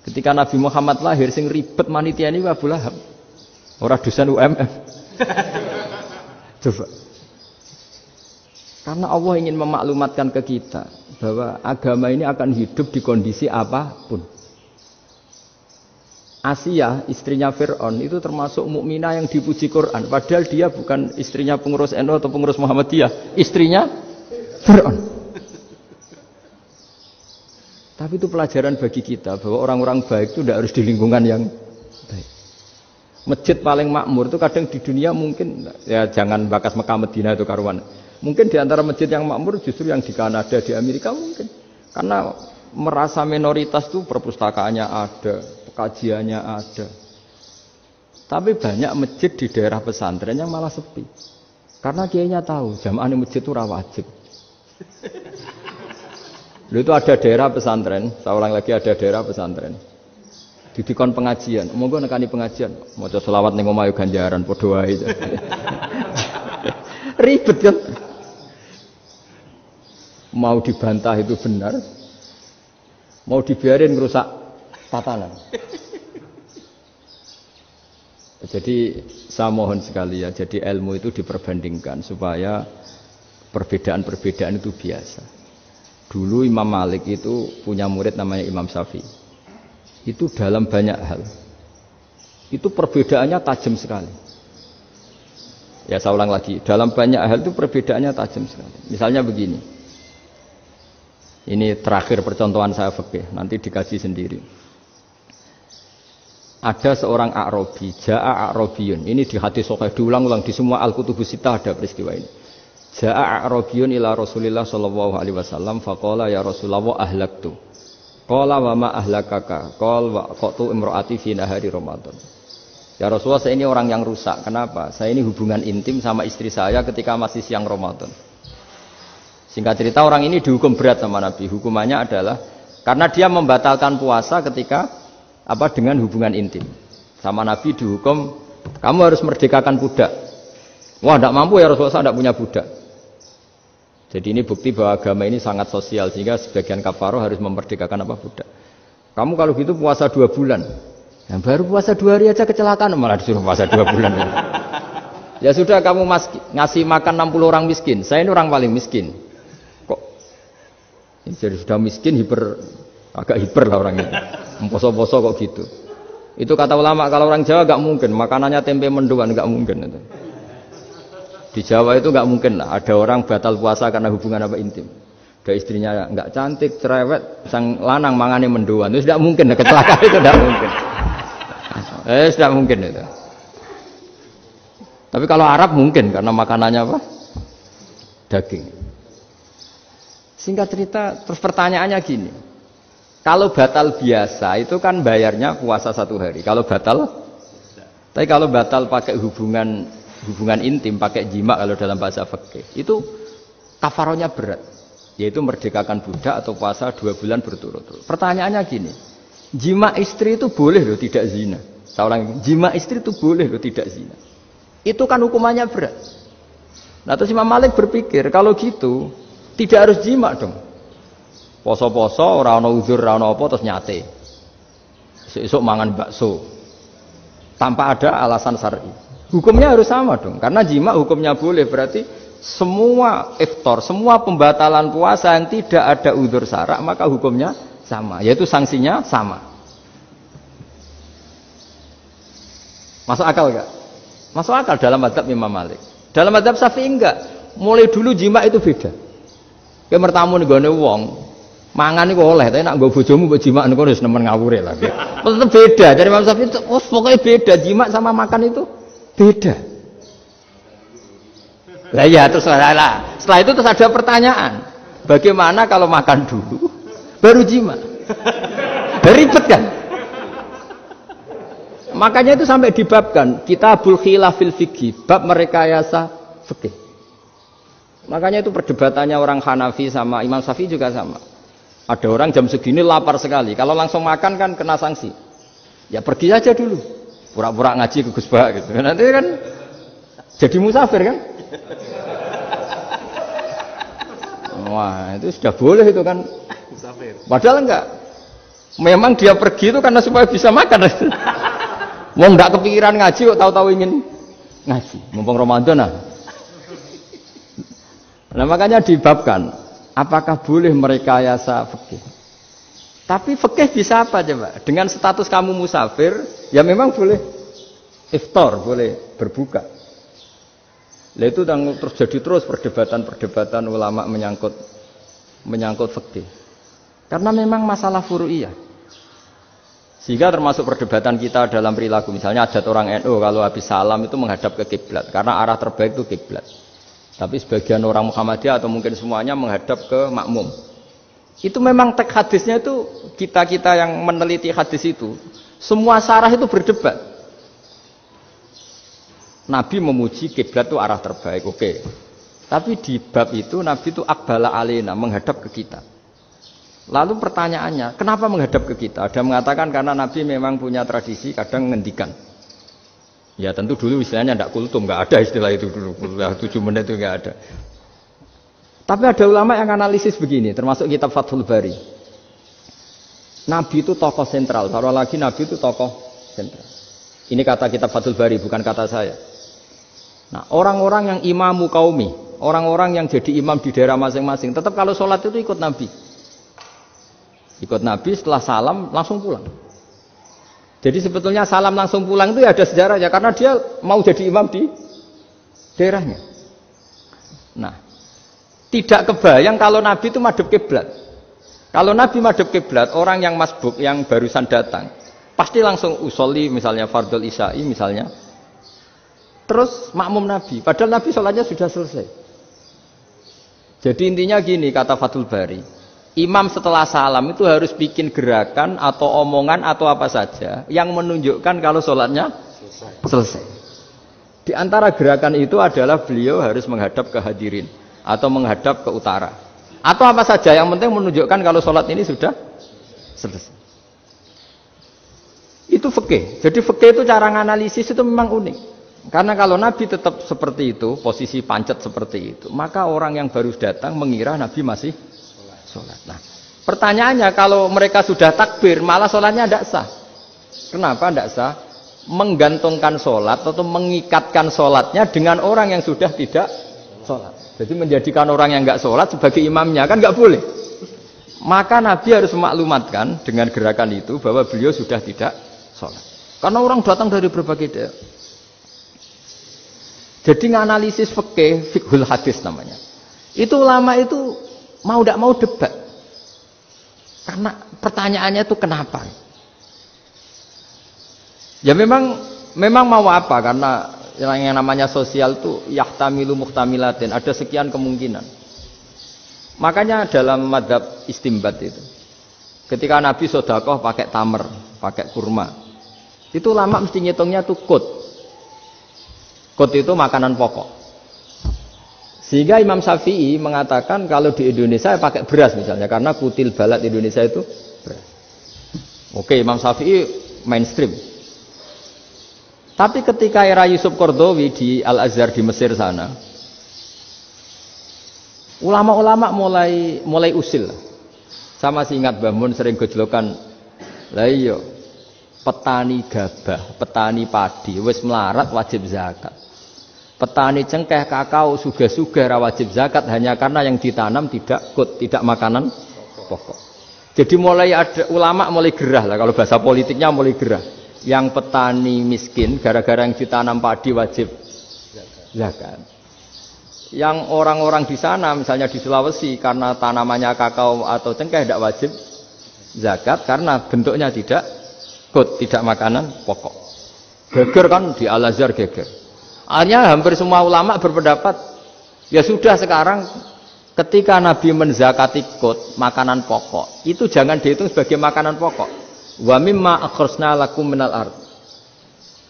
Ketika Nabi Muhammad lahir, sing ribet manitia ini Abu Lahab. Orang dosen UMF. Coba. Karena Allah ingin memaklumatkan ke kita bahwa agama ini akan hidup di kondisi apapun. Asia, istrinya Fir'aun itu termasuk mukminah yang dipuji Quran. Padahal dia bukan istrinya pengurus NU atau pengurus Muhammadiyah, istrinya Fir'aun. Tapi itu pelajaran bagi kita bahwa orang-orang baik itu tidak harus di lingkungan yang baik. Masjid paling makmur itu kadang di dunia mungkin ya jangan bakas Mekah Madinah itu karuan. Mungkin di antara masjid yang makmur justru yang di Kanada, di Amerika mungkin. Karena merasa minoritas itu perpustakaannya ada, kajiannya ada. Tapi banyak masjid di daerah pesantren yang malah sepi. Karena kiainya tahu jamaah di masjid itu wajib. Lalu itu ada daerah pesantren, saya ulang lagi ada daerah pesantren. Didikon pengajian, monggo nekani pengajian, maca selawat ning omah ganjaran padha wae. Ribet kan? Mau dibantah itu benar. Mau dibiarin merusak tatanan. Jadi saya mohon sekali ya, jadi ilmu itu diperbandingkan supaya perbedaan-perbedaan itu biasa. Dulu Imam Malik itu punya murid namanya Imam Syafi'i. Itu dalam banyak hal. Itu perbedaannya tajam sekali. Ya saya ulang lagi, dalam banyak hal itu perbedaannya tajam sekali. Misalnya begini. Ini terakhir percontohan saya fikih, nanti dikaji sendiri. Ada seorang A'rabi, Ja'a A'rabiyun. Ini di hadis sahih diulang-ulang di semua Al-Kutubus Sittah ada peristiwa ini. Ja'a A'rabiyun ila Rasulillah sallallahu alaihi wasallam faqala ya Rasulullah ahlaktu. Qala wa ma ahlakaka? Qala wa qatu imraati fi nahari Ramadan. Ya Rasulullah, saya ini orang yang rusak. Kenapa? Saya ini hubungan intim sama istri saya ketika masih siang Ramadan. Singkat cerita orang ini dihukum berat sama Nabi. Hukumannya adalah karena dia membatalkan puasa ketika dengan hubungan intim. Sama Nabi dihukum kamu harus merdekakan budak. Wah, tidak mampu ya Rasulullah, saya tidak punya budak. Jadi ini bukti bahwa agama ini sangat sosial sehingga sebagian kafaroh harus memerdekakan budak. Kamu kalau gitu puasa 2 bulan. Yang baru puasa 2 hari aja kecelakaan malah disuruh puasa 2 bulan. Ya sudah kamu ngasih makan 60 orang miskin. Saya ini orang paling miskin. Kok jadi sudah miskin agak hiper lah orang itu. Poso-poso kok gitu. Itu kata ulama kalau orang Jawa gak mungkin makanannya tempe mendoan, gak mungkin itu. Di Jawa itu nggak mungkin lah, ada orang batal puasa karena hubungan intim. Ada istrinya nggak cantik, cerewet, sang lanang mangane mendoan, itu tidak mungkin, kecelakaan itu tidak mungkin. Tidak mungkin itu. Tapi kalau Arab mungkin karena makanannya daging. Singkat cerita, terus pertanyaannya gini, kalau batal biasa itu kan bayarnya puasa 1 hari. Kalau batal, tapi kalau batal pakai hubungan intim, pakai jima kalau dalam bahasa fikih itu kafarohnya berat, yaitu merdekakan budak atau puasa 2 bulan berturut-turut. Pertanyaannya gini, jima istri itu boleh loh tidak zina. Saya ulang, jima istri itu boleh loh tidak zina. Itu kan hukumannya berat. Nah terus Imam Malik berpikir kalau gitu tidak harus jima dong. Poso-poso, ora ana uzur, ora ana apa terus nyate. Esuk mangan bakso tanpa ada alasan syar'i. Hukumnya harus sama dong, karena jima hukumnya boleh, berarti semua iftar, semua pembatalan puasa yang tidak ada udzur syara' maka hukumnya sama, yaitu sanksinya sama. Masuk akal enggak? Masuk akal dalam mazhab Imam Malik. Dalam mazhab Syafi'i enggak. Mulai dulu jima itu beda. Kayak mertamu nih gone wong, mangan iku oleh, tapi nak nggo bojomu mbok jima niku wis nemen ngawure lah. Tetep beda. Dari Imam Syafi'i itu pokoknya beda, jima sama makan itu beda. Lah ya terus lah. Setelah itu terus ada pertanyaan. Bagaimana kalau makan dulu baru jima? Ribet kan? Makanya itu sampai dibabkan Kitabul Khilafil Fiqhi, bab merekayasa fikih. Makanya itu perdebatannya orang Hanafi sama Imam Syafi'i juga sama. Ada orang jam segini lapar sekali, kalau langsung makan kan kena sanksi. Ya pergi aja dulu, pura-pura ngaji ke Gus Bah gitu. Nanti kan jadi musafir kan? Wah itu sudah boleh itu kan? Musafir. Padahal enggak. Memang dia pergi itu karena supaya bisa makan. Mau nggak kepikiran ngaji kok tahu-tahu ingin ngaji. Mumpung Ramadan nah. Nah makanya dibabkan, apakah boleh merekayasa fikih? Tapi fikih bisa apa coba? Dengan status kamu musafir, ya memang boleh iftar, boleh berbuka. Lah itu terjadi terus perdebatan ulama menyangkut fikih. Karena memang masalah furu'iyah. Sehingga termasuk perdebatan kita dalam perilaku. Misalnya adat orang NU kalau habis salam itu menghadap ke kiblat. Karena arah terbaik itu kiblat. Tapi sebagian orang Muhammadiyah atau mungkin semuanya menghadap ke makmum. Itu memang teks hadisnya itu, kita-kita yang meneliti hadis itu, semua syarah itu berdebat. Nabi memuji kiblat itu arah terbaik, oke. Tapi di bab itu Nabi itu aqbala alaina, menghadap ke kita. Lalu pertanyaannya, kenapa menghadap ke kita? Ada mengatakan karena Nabi memang punya tradisi kadang ngendikan. Ya tentu dulu istilahnya tidak kultum, nggak ada istilah itu dulu. 7 menit itu nggak ada. Tapi ada ulama yang analisis begini, termasuk kitab Fathul Bari. Nabi itu tokoh sentral, taruh lagi Nabi itu tokoh sentral. Ini kata kitab Fathul Bari, bukan kata saya. Nah, orang-orang yang imamu qaumi, orang-orang yang jadi imam di daerah masing-masing, tetap kalau sholat itu ikut Nabi. Ikut Nabi setelah salam langsung pulang. Jadi sebetulnya salam langsung pulang itu ya ada sejarahnya karena dia mau jadi imam di daerahnya. Nah, tidak kebayang kalau Nabi itu madhep kiblat. Kalau Nabi madhep kiblat, orang yang masbuk yang barusan datang pasti langsung usolli misalnya fardhul isya'i misalnya. Terus makmum Nabi, padahal Nabi sholatnya sudah selesai. Jadi intinya gini kata Fathul Bari. Imam setelah salam itu harus bikin gerakan atau omongan atau apa saja yang menunjukkan kalau sholatnya selesai. Di antara gerakan itu adalah beliau harus menghadap ke hadirin atau menghadap ke utara. Atau apa saja yang penting menunjukkan kalau sholat ini sudah selesai. Itu fikih. Jadi fikih itu cara menganalisis itu memang unik. Karena kalau Nabi tetap seperti itu, posisi pancet seperti itu, maka orang yang baru datang mengira Nabi masih sholat. Nah, pertanyaannya kalau mereka sudah takbir, malah sholatnya tidak sah. Kenapa tidak sah? Menggantungkan sholat atau mengikatkan sholatnya dengan orang yang sudah tidak sholat. Jadi menjadikan orang yang nggak sholat sebagai imamnya kan nggak boleh. Maka Nabi harus memaklumatkan dengan gerakan itu bahwa beliau sudah tidak sholat. Karena orang datang dari berbagai daerah. Jadi nganalisis fikih, fiqhul hadis namanya. Itu ulama itu mau tidak mau debat. Karena pertanyaannya itu kenapa? Ya memang mau apa? Karena yang namanya sosial itu yahtamilu muhtamilatin, ada sekian kemungkinan. Makanya dalam madhab istimbat itu, ketika Nabi sodakoh pakai tamer, pakai kurma, itu ulama mesti ngitungnya tuh kut. Kut itu makanan pokok. Sehingga Imam Syafi'i mengatakan kalau di Indonesia pakai beras misalnya, karena kutil balat Indonesia itu beras. Oke, Imam Syafi'i mainstream. Tapi ketika era Yusuf Qaradawi di Al-Azhar di Mesir sana, ulama-ulama mulai usil. Sama sih ingat Mbah Mun sering gojlokan, lah iya, petani gabah, petani padi wis melarat wajib zakat. Petani cengkeh, kakao, suga-suga ra wajib zakat hanya karena yang ditanam tidak makanan pokok. Jadi mulai ada ulama mulai gerah lah, kalau bahasa politiknya mulai gerah. yang petani miskin gara-gara yang ditanam padi wajib zakat. Yang orang-orang di sana misalnya di Sulawesi karena tanamannya kakao atau cengkeh tidak wajib zakat karena bentuknya tidak makanan pokok. Geger kan di Al-Azhar geger. Akhirnya hampir semua ulama berpendapat ya sudah sekarang ketika Nabi menzakati kot makanan pokok itu jangan dihitung sebagai makanan pokok. Wa mimma akhrajna lakum minal ard.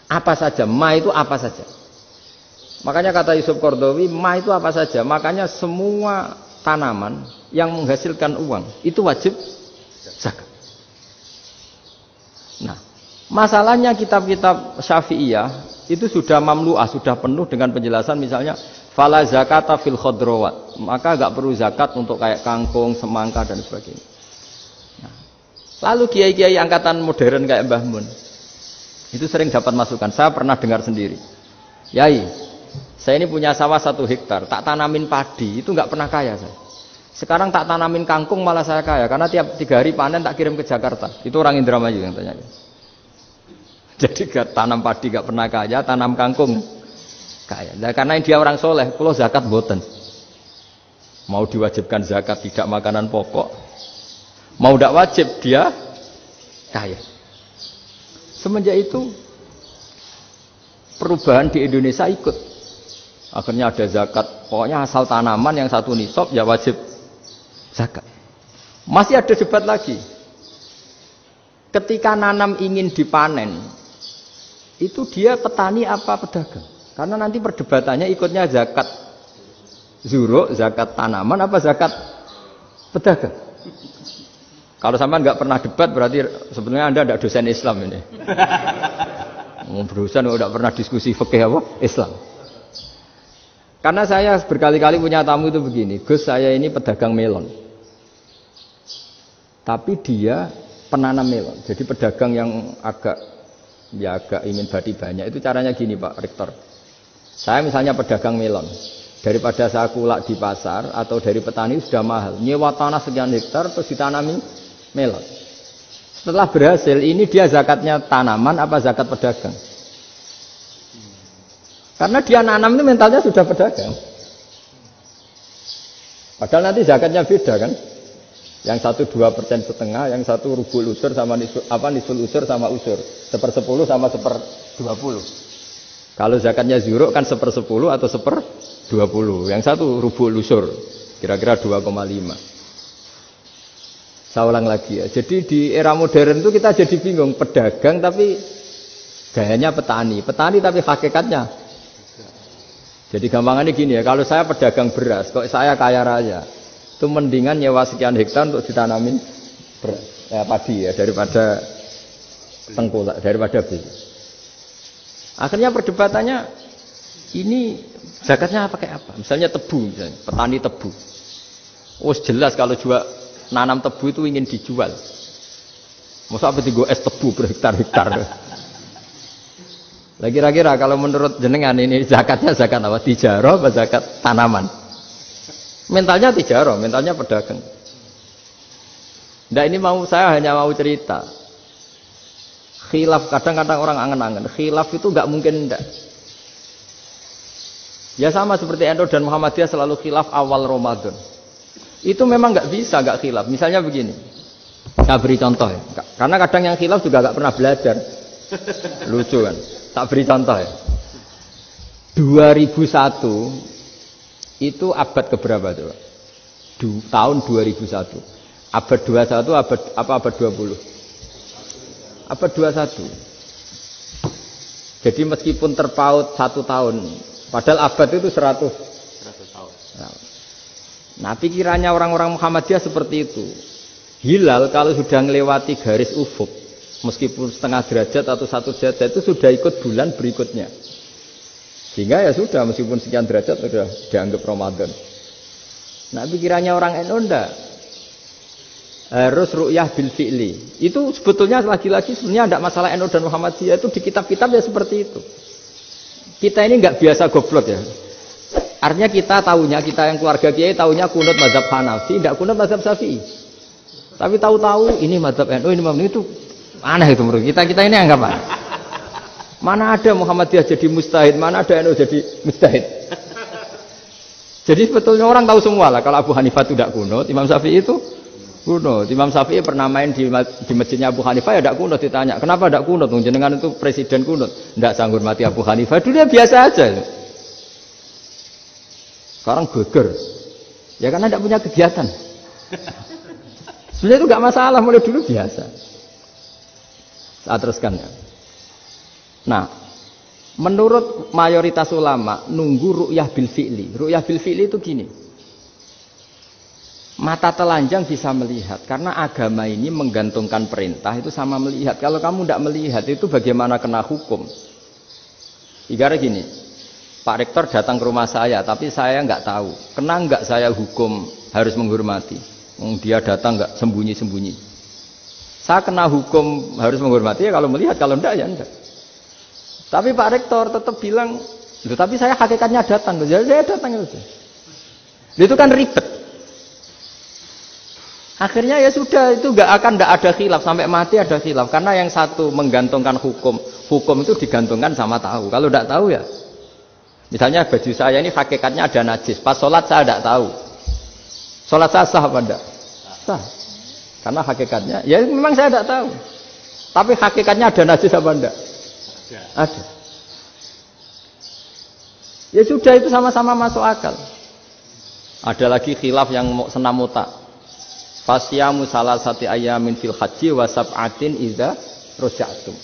Apa saja, ma itu apa saja. Makanya kata Yusuf Qaradawi, ma itu apa saja. Makanya semua tanaman yang menghasilkan uang itu wajib zakat. Nah, masalahnya kitab-kitab Syafi'iyah itu sudah mamlu'ah, sudah penuh dengan penjelasan misalnya fala zakata fil khadrawat. Maka enggak perlu zakat untuk kayak kangkung, semangka dan sebagainya. Lalu kiai-kiai angkatan modern kayak Mbah Mun itu sering dapat masukan. Saya pernah dengar sendiri. Yai, saya ini punya sawah 1 hektar, tak tanamin padi, itu nggak pernah kaya saya. Sekarang tak tanamin kangkung malah saya kaya, karena tiap 3 hari panen tak kirim ke Jakarta. Itu orang Indramayu yang tanya. Jadi tanam padi nggak pernah kaya, tanam kangkung kaya. Nah, karena dia orang soleh, kalau zakat boten. Mau diwajibkan zakat tidak makanan pokok. Mau tidak wajib dia kaya. Semenjak itu perubahan di Indonesia ikut. Akhirnya ada zakat. Pokoknya asal tanaman yang 1 nisab ya wajib zakat. Masih ada debat lagi. Ketika nanam ingin dipanen, itu dia petani apa pedagang? Karena nanti perdebatannya ikutnya zakat zuruk, zakat tanaman apa zakat pedagang. Kalau sampean nggak pernah debat berarti sebenarnya Anda tidak dosen Islam ini. Berusaha tidak pernah diskusi fikih apa Islam. Karena saya berkali-kali punya tamu itu begini, Gus saya ini pedagang melon. Tapi dia penanam melon. Jadi pedagang yang agak ingin badi banyak. Itu caranya gini Pak Rektor. Saya misalnya pedagang melon. Daripada saya kulak di pasar atau dari petani sudah mahal. Nyewa tanah sekian hektar terus ditanami melon. Setelah berhasil, ini dia zakatnya tanaman apa zakat pedagang? Karena dia nanam itu mentalnya sudah pedagang. Padahal nanti zakatnya beda kan? Yang 1 2,5%, yang 1 rubul usur sama nisful usur sama usur. 1/10 sama 1/20. Kalau zakatnya zuruk kan 1/10 atau 1/20. Yang 1 rubul usur, kira-kira 2,5. Saya ulang lagi ya. Jadi di era modern itu kita jadi bingung. Pedagang tapi gayanya petani. Petani tapi hakikatnya. Jadi gampangannya gini ya. Kalau saya pedagang beras, kok saya kaya raya. Itu mendingan nyewa sekian hektar untuk ditanamin padi ya. Daripada tengkulak, daripada beli. Akhirnya perdebatannya ini zakatnya pakai apa? Misalnya tebu, misalnya petani tebu. Oh jelas kalau jual nanam tebu itu ingin dijual. Masa apa tiga es tebu berhektar-hektar. Lah kira-kira kalau menurut jenengan ini zakatnya zakat apa? Tijarah apa zakat tanaman? Mentalnya tijarah, mentalnya pedagang. Nah ini saya hanya mau cerita. Khilaf kadang-kadang orang angen-angen. Khilaf itu enggak mungkin enggak. Ya sama seperti NU dan Muhammadiyah selalu khilaf awal Ramadan. Itu memang nggak bisa nggak khilaf. Misalnya begini, saya beri contoh ya. Karena kadang yang khilaf juga nggak pernah belajar. Lucu kan? Tak beri contoh ya. 2001 itu abad keberapa coba? Tahun 2001. Abad 21 abad 20? Abad 21. Jadi meskipun terpaut 1 tahun, padahal abad itu 100 tahun. Nah pikirannya orang-orang Muhammadiyah seperti itu. Hilal kalau sudah melewati garis ufuk, meskipun setengah derajat atau 1 derajat itu sudah ikut bulan berikutnya. Sehingga ya sudah meskipun sekian derajat sudah dianggap Ramadan. Nah pikirannya orang NU enggak. Harus ru'yah bil fi'li. Itu sebetulnya lagi-lagi sebenarnya enggak masalah NU dan Muhammadiyah, itu di kitab-kitab ya seperti itu. Kita ini enggak biasa goblok ya. Artinya kita yang keluarga kiai tahunya kunut mazhab Hanafi, tidak kunut mazhab Syafi'i. Tapi tahu-tahu ini mazhab NU, ini mazhab itu aneh itu menurut kita ini anggap apa? Mana ada Muhammadiyah jadi mustahid, mana ada NU jadi mustahid. Jadi sebetulnya orang tahu semua lah kalau Abu Hanifah itu tidak kunut, Imam Syafi'i itu kunut. Imam Syafi'i pernah main di masjidnya Abu Hanifah ya tidak kunut, ditanya, kenapa tidak kunut? Jenengan itu presiden kunut. Tidak sanggup mati Abu Hanifah, dulu dia biasa aja. Sekarang geger. Ya karena tidak punya kegiatan. Sebenarnya itu nggak masalah, mulai dulu biasa. Saya teruskan ya. Nah, menurut mayoritas ulama nunggu ru'yah bil fi'li. Ru'yah bil fi'li itu gini. Mata telanjang bisa melihat karena agama ini menggantungkan perintah itu sama melihat. Kalau kamu tidak melihat itu bagaimana kena hukum? Ibarat gini, Pak Rektor datang ke rumah saya tapi saya nggak tahu. Kena nggak saya hukum harus menghormati? Dia datang nggak sembunyi-sembunyi. Saya kena hukum harus menghormati ya kalau melihat, kalau enggak ya enggak. Tapi Pak Rektor tetap bilang, tapi saya hakikatnya datang, jadi saya datang saja. Itu kan ribet. Akhirnya ya sudah, itu nggak ada khilaf sampai mati ada khilaf karena yang satu menggantungkan hukum itu digantungkan sama tahu. Kalau tidak tahu ya, misalnya baju saya ini hakikatnya ada najis, pas sholat saya tidak tahu. Sholat saya sah apa enggak? Sah. Karena hakikatnya, ya memang saya tidak tahu. Tapi hakikatnya ada najis apa enggak? Ada. Ya sudah itu sama-sama masuk akal. Ada lagi khilaf yang senam otak. Fasyamu salasati ayamin fil haji wa sab'atin idza raja'tum.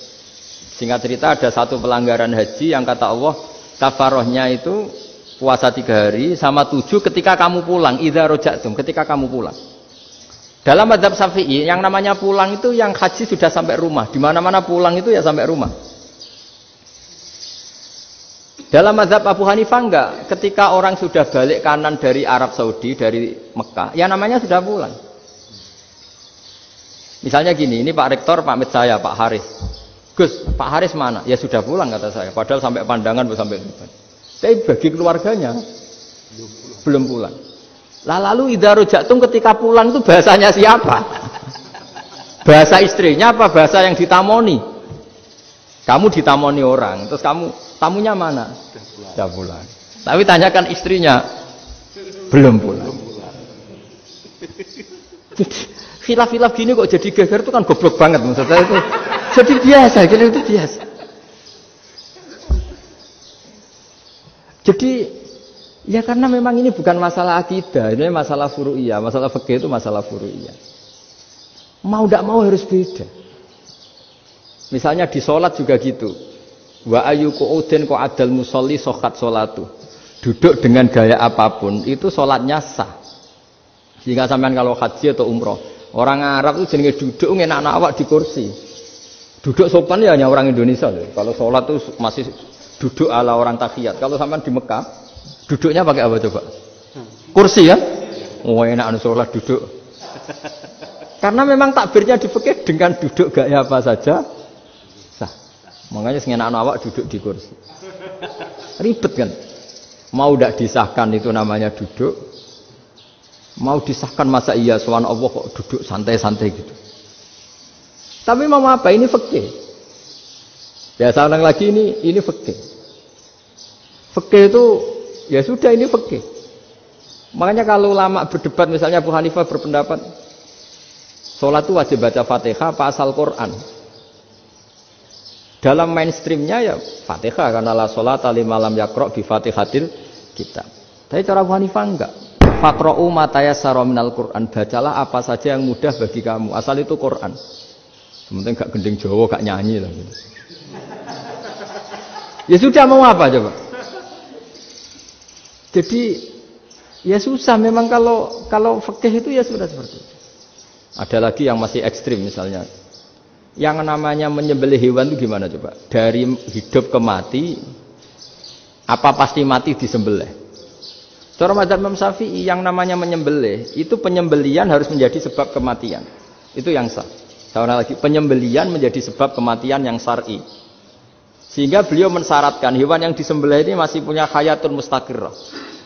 Singkat cerita ada satu pelanggaran haji yang kata Allah kafarohnya itu puasa 3 hari sama 7 ketika kamu pulang, idza raja'tum, ketika kamu pulang. Dalam mazhab Syafi'i yang namanya pulang itu yang haji sudah sampai rumah. Di mana-mana pulang itu ya sampai rumah. Dalam mazhab Abu Hanifah enggak, ketika orang sudah balik kanan dari Arab Saudi, dari Mekah, ya namanya sudah pulang. Misalnya gini, ini Pak Rektor pamit saya, Pak Haris. Gus, Pak Haris mana? Ya sudah pulang kata saya, padahal sampai pandangan sampai depan. Tapi bagi keluarganya belum pulang. Lalu idza raja'tum ketika pulang itu bahasanya siapa? Bahasa istrinya apa bahasa yang ditamoni? Kamu ditamoni orang, terus tamunya mana? Sudah pulang. Tapi tanyakan istrinya, belum pulang. Khilaf-khilaf gini kok jadi geger itu kan goblok banget maksudnya itu. Jadi biasa, gitu itu biasa. Jadi ya karena memang ini bukan masalah akidah, ini masalah furu'iyah, masalah fikih itu masalah furu'iyah. Mau tidak mau harus beda. Misalnya di sholat juga gitu. Wa ayyuku udin ko adal musolli sokat sholatu. Duduk dengan gaya apapun itu sholatnya sah. Sehingga sampean kalau haji atau umroh, orang Arab itu jenenge duduk ngenak awak di kursi. Duduk sopan ya hanya orang Indonesia loh. Kalau sholat itu masih duduk ala orang tahiyat. Kalau sampean di Mekah, duduknya pakai apa coba? Kursi ya? Oh enak sholat duduk. Karena memang takbirnya di fikih dengan duduk gaya apa saja sah. Makanya sengenak awak duduk di kursi. Ribet kan? Mau tidak disahkan itu namanya duduk. Mau disahkan masa iya sowan Allah kok duduk santai-santai gitu. Tapi mau apa? Ini fikih. Ya saya ulang lagi ini fikih. Fikih itu ya sudah ini fikih. Makanya kalau ulama berdebat misalnya Abu Hanifah berpendapat sholat itu wajib baca Fatihah apa asal Quran. Dalam mainstreamnya ya Fatihah karena la sholat limalam yakro bi Fatihatil kitab. Tapi cara Abu Hanifah enggak. Faqra'u ma tayassara minal Quran, bacalah apa saja yang mudah bagi kamu. Asal itu Quran. Sementing gak gending Jawa, gak nyanyi lah gitu. Ya sudah mau apa coba? Jadi ya susah memang kalau fikih itu ya sudah seperti itu. Ada lagi yang masih ekstrim misalnya. Yang namanya menyembelih hewan itu gimana coba? Dari hidup ke mati apa pasti mati disembelih? Cara mazhab Imam Syafi'i yang namanya menyembelih itu penyembelian harus menjadi sebab kematian. Itu yang sah. Saya lagi penyembelian menjadi sebab kematian yang syar'i. Sehingga beliau mensyaratkan hewan yang disembelih ini masih punya hayatun mustaqirrah,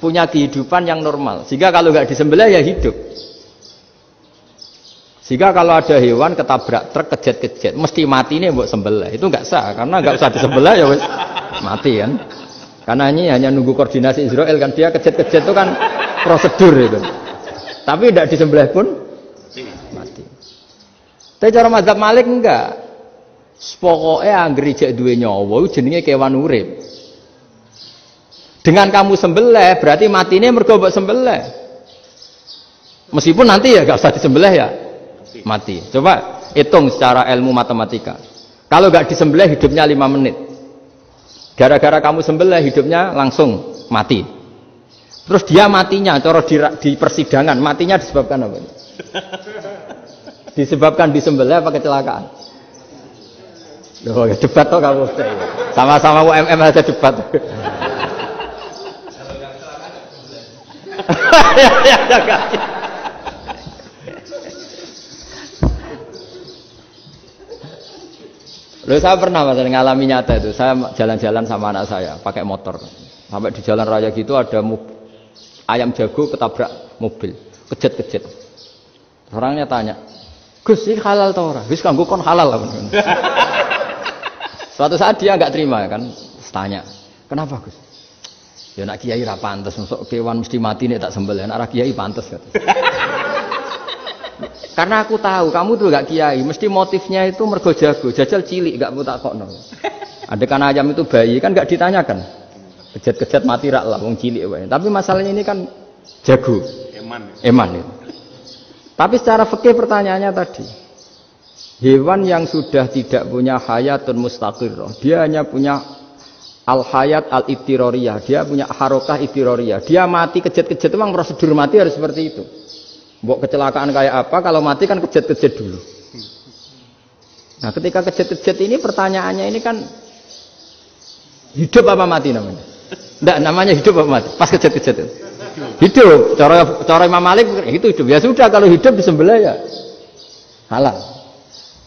punya kehidupan yang normal. Sehingga kalau nggak disembelih ya hidup. Sehingga kalau ada hewan ketabrak truk kejet-kejet, mesti mati ini mbok sembelih. Itu enggak sah karena enggak usah disembelih ya wis mati kan. Karena ini hanya nunggu koordinasi Israel kan, dia kejet-kejet itu kan prosedur itu. Tapi tidak disembelih pun mati. Tapi cara mazhab Malik enggak. Pokoknya anggere jek duwe nyawa jenenge kewan urip. Dengan kamu sembelih berarti matine mergo mbok sembelih. Meskipun nanti ya enggak usah disembelih ya. Mati. Coba hitung secara ilmu matematika. Kalau enggak disembelih hidupnya 5 menit. Gara-gara kamu sembelih hidupnya langsung mati. Terus dia matinya, cara di persidangan, matinya disebabkan apa? Disebabkan disembelih apa kecelakaan? Loh, debat toh kamu. Sama-sama UMM aja debat. Loh, saya pernah ngalami nyata itu. Saya jalan-jalan sama anak saya pakai motor. Sampai di jalan raya gitu ada ayam jago ketabrak mobil, kejet-kejet. Orangnya tanya, "Gus, ini halal tau ora?" "Wis kanggo kon halal." Suatu saat dia enggak terima kan, tanya, "Kenapa, Gus?" "Ya nak kiai ra pantes, mosok kewan mesti mati nek tak sembelih, nek ra kiai pantes." Kata. Karena aku tahu kamu tuh gak kiai, mesti motifnya itu mergo jago, jajal cilik gak mau takokno. Adekan ayam itu bayi kan gak ditanyakan. Kejet-kejet mati rak lah wong cilik wae. Tapi masalahnya ini kan jago. Eman itu. Tapi secara fikih pertanyaannya tadi. Hewan yang sudah tidak punya hayatun mustaqirrah, dia hanya punya al-hayat al-ittiroriyah, dia punya harokah ittiroriyah. Dia mati kejet-kejet itu memang prosedur mati harus seperti itu. Mbok kecelakaan kayak apa, kalau mati kan kejet-kejet dulu. Nah ketika kejet-kejet ini pertanyaannya ini kan hidup apa mati namanya? Enggak, namanya hidup apa mati? Pas kejet-kejet itu hidup. Cara Imam Malik itu hidup. Ya sudah, kalau hidup disembelih ya halal.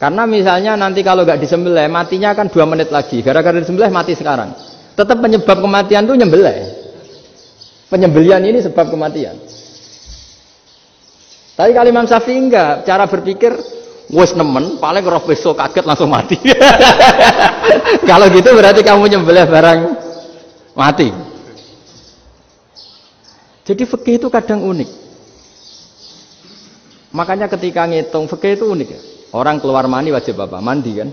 Karena misalnya nanti kalau nggak disembelih matinya kan 2 menit lagi. Gara-gara disembelih mati sekarang. Tetap penyebab kematian itu nyembelih. Penyembelian ini sebab kematian. Tapi kalau Imam Syafi'i enggak, cara berpikir wis nemen, paling roh besok kaget langsung mati. Kalau gitu berarti kamu nyembelih barang mati. Jadi fikih itu kadang unik. Makanya ketika ngitung fikih itu unik ya. Orang keluar mani wajib apa? Mandi kan?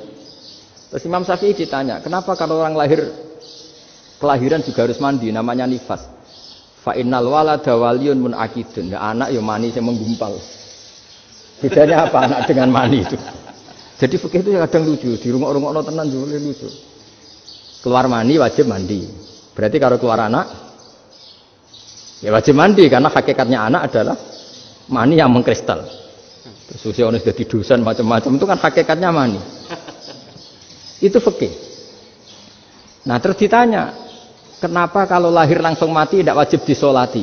Terus Imam Syafi'i ditanya, kenapa kalau orang kelahiran juga harus mandi? Namanya nifas. Fa innal walada waliyun munaqidun. Ya anak ya mani yang menggumpal. Bedanya apa anak dengan mani itu? Jadi fikih itu kadang lucu, di rumah-rumah tenan juga lucu. Keluar mani wajib mandi. Berarti kalau keluar anak ya wajib mandi karena hakikatnya anak adalah mani yang mengkristal. Terus usia orang sudah didusan macam-macam itu kan hakikatnya mani. Itu fikih. Nah terus ditanya, kenapa kalau lahir langsung mati tidak wajib disolati?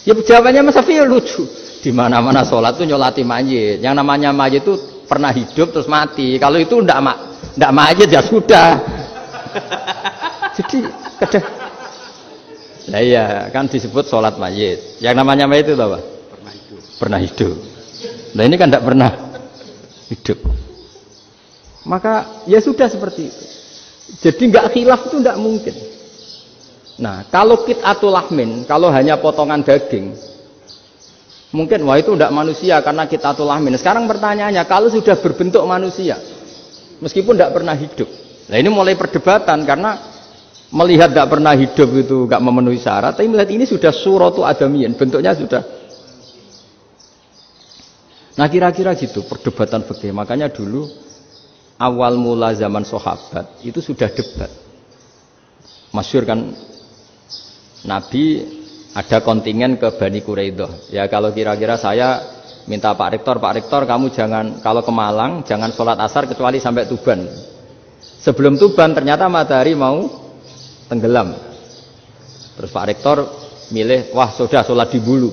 Ya jawabannya Mas Syafi'i lucu. Di mana-mana sholat itu nyolati mayit. Yang namanya mayit itu pernah hidup terus mati. Kalau itu tidak mayit ya sudah. Jadi kadang, nah iya kan disebut sholat mayit. Yang namanya mayit itu apa? Pernah hidup. Nah ini kan tidak pernah hidup. Maka ya sudah seperti itu. Jadi nggak khilaf itu tidak mungkin. Nah, kalau qit'atul lahmin, kalau hanya potongan daging, mungkin wah itu tidak manusia karena qit'atul lahmin. Sekarang pertanyaannya, kalau sudah berbentuk manusia, meskipun tidak pernah hidup, nah ini mulai perdebatan karena melihat tidak pernah hidup itu nggak memenuhi syarat, tapi melihat ini sudah suratu adamiyin, bentuknya sudah. Nah kira-kira gitu perdebatan fikih. Makanya dulu awal mula zaman sahabat itu sudah debat. Masyhur kan. Nabi ada kontingen ke Bani Quraidah. Ya kalau kira-kira saya minta Pak Rektor kamu jangan kalau ke Malang jangan sholat asar kecuali sampai Tuban. Sebelum Tuban ternyata matahari mau tenggelam. Terus Pak Rektor milih wah sudah sholat di Bulu.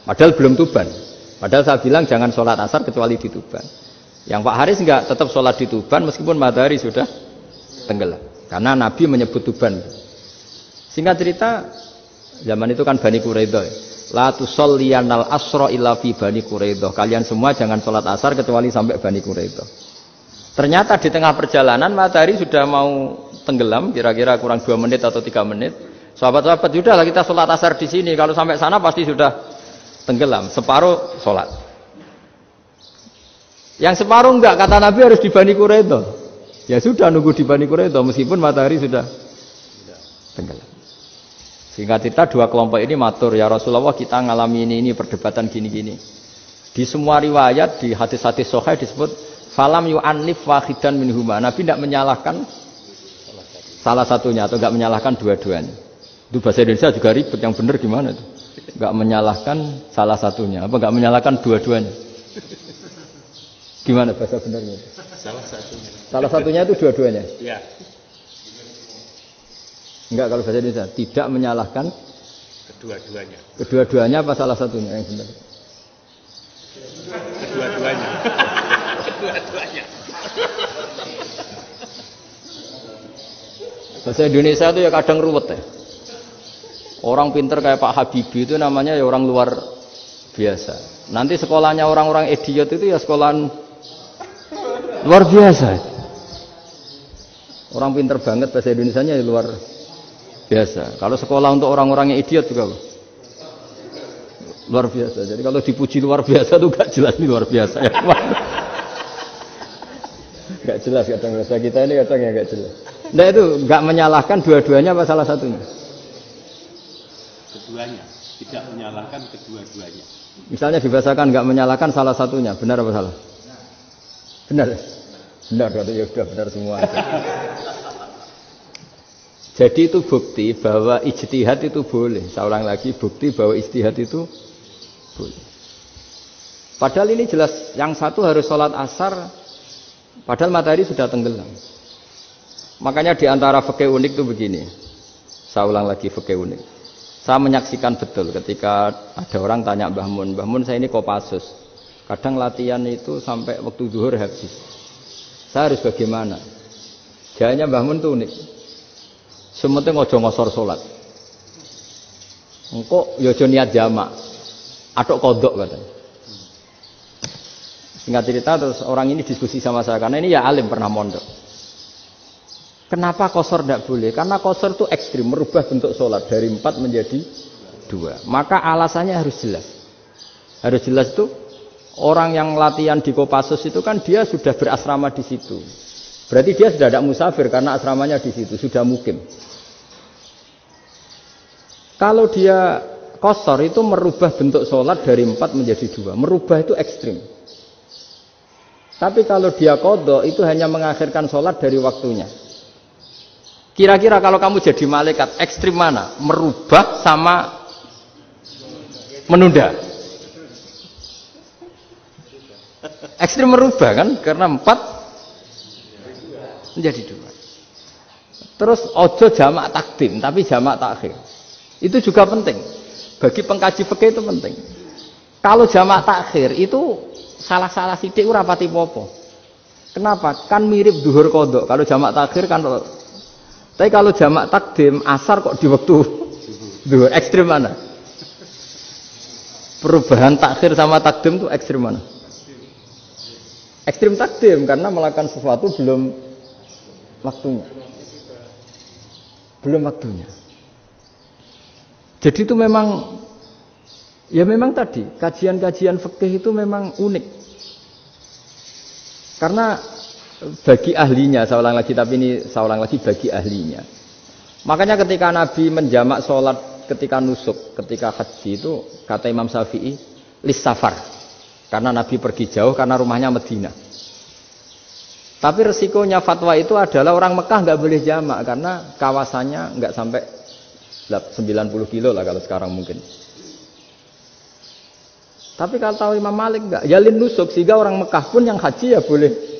Padahal belum Tuban. Padahal saya bilang jangan sholat asar kecuali di Tuban. Yang Pak Haris enggak tetap sholat di Tuban meskipun matahari sudah tenggelam. Karena Nabi menyebut Tuban. Singkat cerita, zaman itu kan Bani Quraidah. La tusolliyanal asra illa fi Bani Quraidah. Kalian semua jangan sholat asar kecuali sampai Bani Quraidah. Ternyata di tengah perjalanan matahari sudah mau tenggelam, kira-kira kurang 2 menit atau 3 menit. Sahabat-sahabat, sudahlah kita sholat asar di sini. Kalau sampai sana pasti sudah tenggelam. Separuh sholat. Yang separuh enggak, kata Nabi harus di Bani Quraidah. Ya sudah nunggu di Bani Quraidah meskipun matahari sudah tenggelam. Singkat cerita 2 kelompok ini matur, ya Rasulullah kita ngalami ini perdebatan gini-gini. Di semua riwayat di hadis-hadis sahih disebut falam yu'annif wahidan minhuma. Nabi tidak menyalahkan salah satunya atau enggak menyalahkan dua-duanya. Itu bahasa Indonesia juga ribet, yang benar gimana itu? Enggak menyalahkan salah satunya, apa enggak menyalahkan dua-duanya? Gimana bahasa benernya? Salah satunya. Salah satunya itu dua-duanya? Iya. Enggak, kalau bahasa Indonesia tidak menyalahkan Kedua-duanya. Kedua-duanya apa salah satunya yang benar? Kedua-duanya. Kedua-duanya. Bahasa Indonesia itu ya kadang ruwet ya. Orang pinter kayak Pak Habibie itu namanya ya orang luar biasa. Nanti sekolahnya orang-orang idiot itu ya sekolahan luar biasa. Orang pinter banget bahasa Indonesianya ya luar biasa. Kalau sekolah untuk orang-orang yang idiot juga luar biasa. Jadi kalau dipuji luar biasa itu gak jelas ini luar biasa ya. Gak jelas kadang bahasa kita ini kadang ya gak jelas. Nah itu gak menyalahkan dua-duanya apa salah satunya? Keduanya. Tidak menyalahkan kedua-duanya. Misalnya dibahasakan gak menyalahkan salah satunya, benar apa salah? Benar. Benar, ya sudah benar semua. Jadi itu bukti bahwa ijtihad itu boleh. Saya ulang lagi, bukti bahwa ijtihad itu boleh. Padahal ini jelas, yang satu harus sholat asar, padahal matahari sudah tenggelam. Makanya di antara fikih unik itu begini. Saya ulang lagi fikih unik. Saya menyaksikan betul ketika ada orang tanya Mbah Mun saya ini Kopassus. Kadang latihan itu sampai waktu zuhur habis. Saya harus bagaimana? Jawabnya Mbah Mun itu unik. Sementing ojo ngosor sholat. Engkau yojo niat jamak. Atok kodok katanya. Singkat cerita terus orang ini diskusi sama saya. Karena ini ya alim pernah mondok. Kenapa kosor tidak boleh? Karena kosor itu ekstrim, merubah bentuk sholat dari 4 menjadi 2. Maka alasannya harus jelas. Harus jelas itu orang yang latihan di Kopassus itu kan dia sudah berasrama di situ. Berarti dia sudah tidak musafir karena asramanya di situ, sudah mukim. Kalau dia kosor itu merubah bentuk sholat dari 4 menjadi 2. Merubah itu ekstrim. Tapi kalau dia qadha itu hanya mengakhirkan sholat dari waktunya. Kira-kira kalau kamu jadi malaikat, ekstrim mana? Merubah sama menunda? Ekstrim merubah kan? Karena 4 menjadi 2. Terus ojo jamak takdim, tapi jamak takhir. Itu juga penting. Bagi pengkaji fikih itu penting. Kalau jamak takhir itu salah-salah sithik ora pati popo. Kenapa? Kan mirip duhur qadha. Kalau jamak takhir kan. Tapi kalau jamak takdim asar kok di waktu duhur, ekstrim mana? Perubahan takhir sama takdim itu ekstrim mana? Ekstrim takdim karena melakukan sesuatu belum waktunya. Belum waktunya. Jadi itu memang ya memang tadi kajian-kajian fikih itu memang unik. Karena bagi ahlinya, saya ulang lagi, tapi ini saya ulang lagi bagi ahlinya. Makanya ketika Nabi menjamak sholat ketika nusuk, ketika haji itu kata Imam Syafi'i lis safar. Karena Nabi pergi jauh karena rumahnya Madinah. Tapi resikonya fatwa itu adalah orang Mekah nggak boleh jamak karena kawasannya nggak sampai 90 kilo lah kalau sekarang mungkin. Tapi kalau tahu Imam Malik nggak, jalin nusuk sehingga orang Mekah pun yang haji ya boleh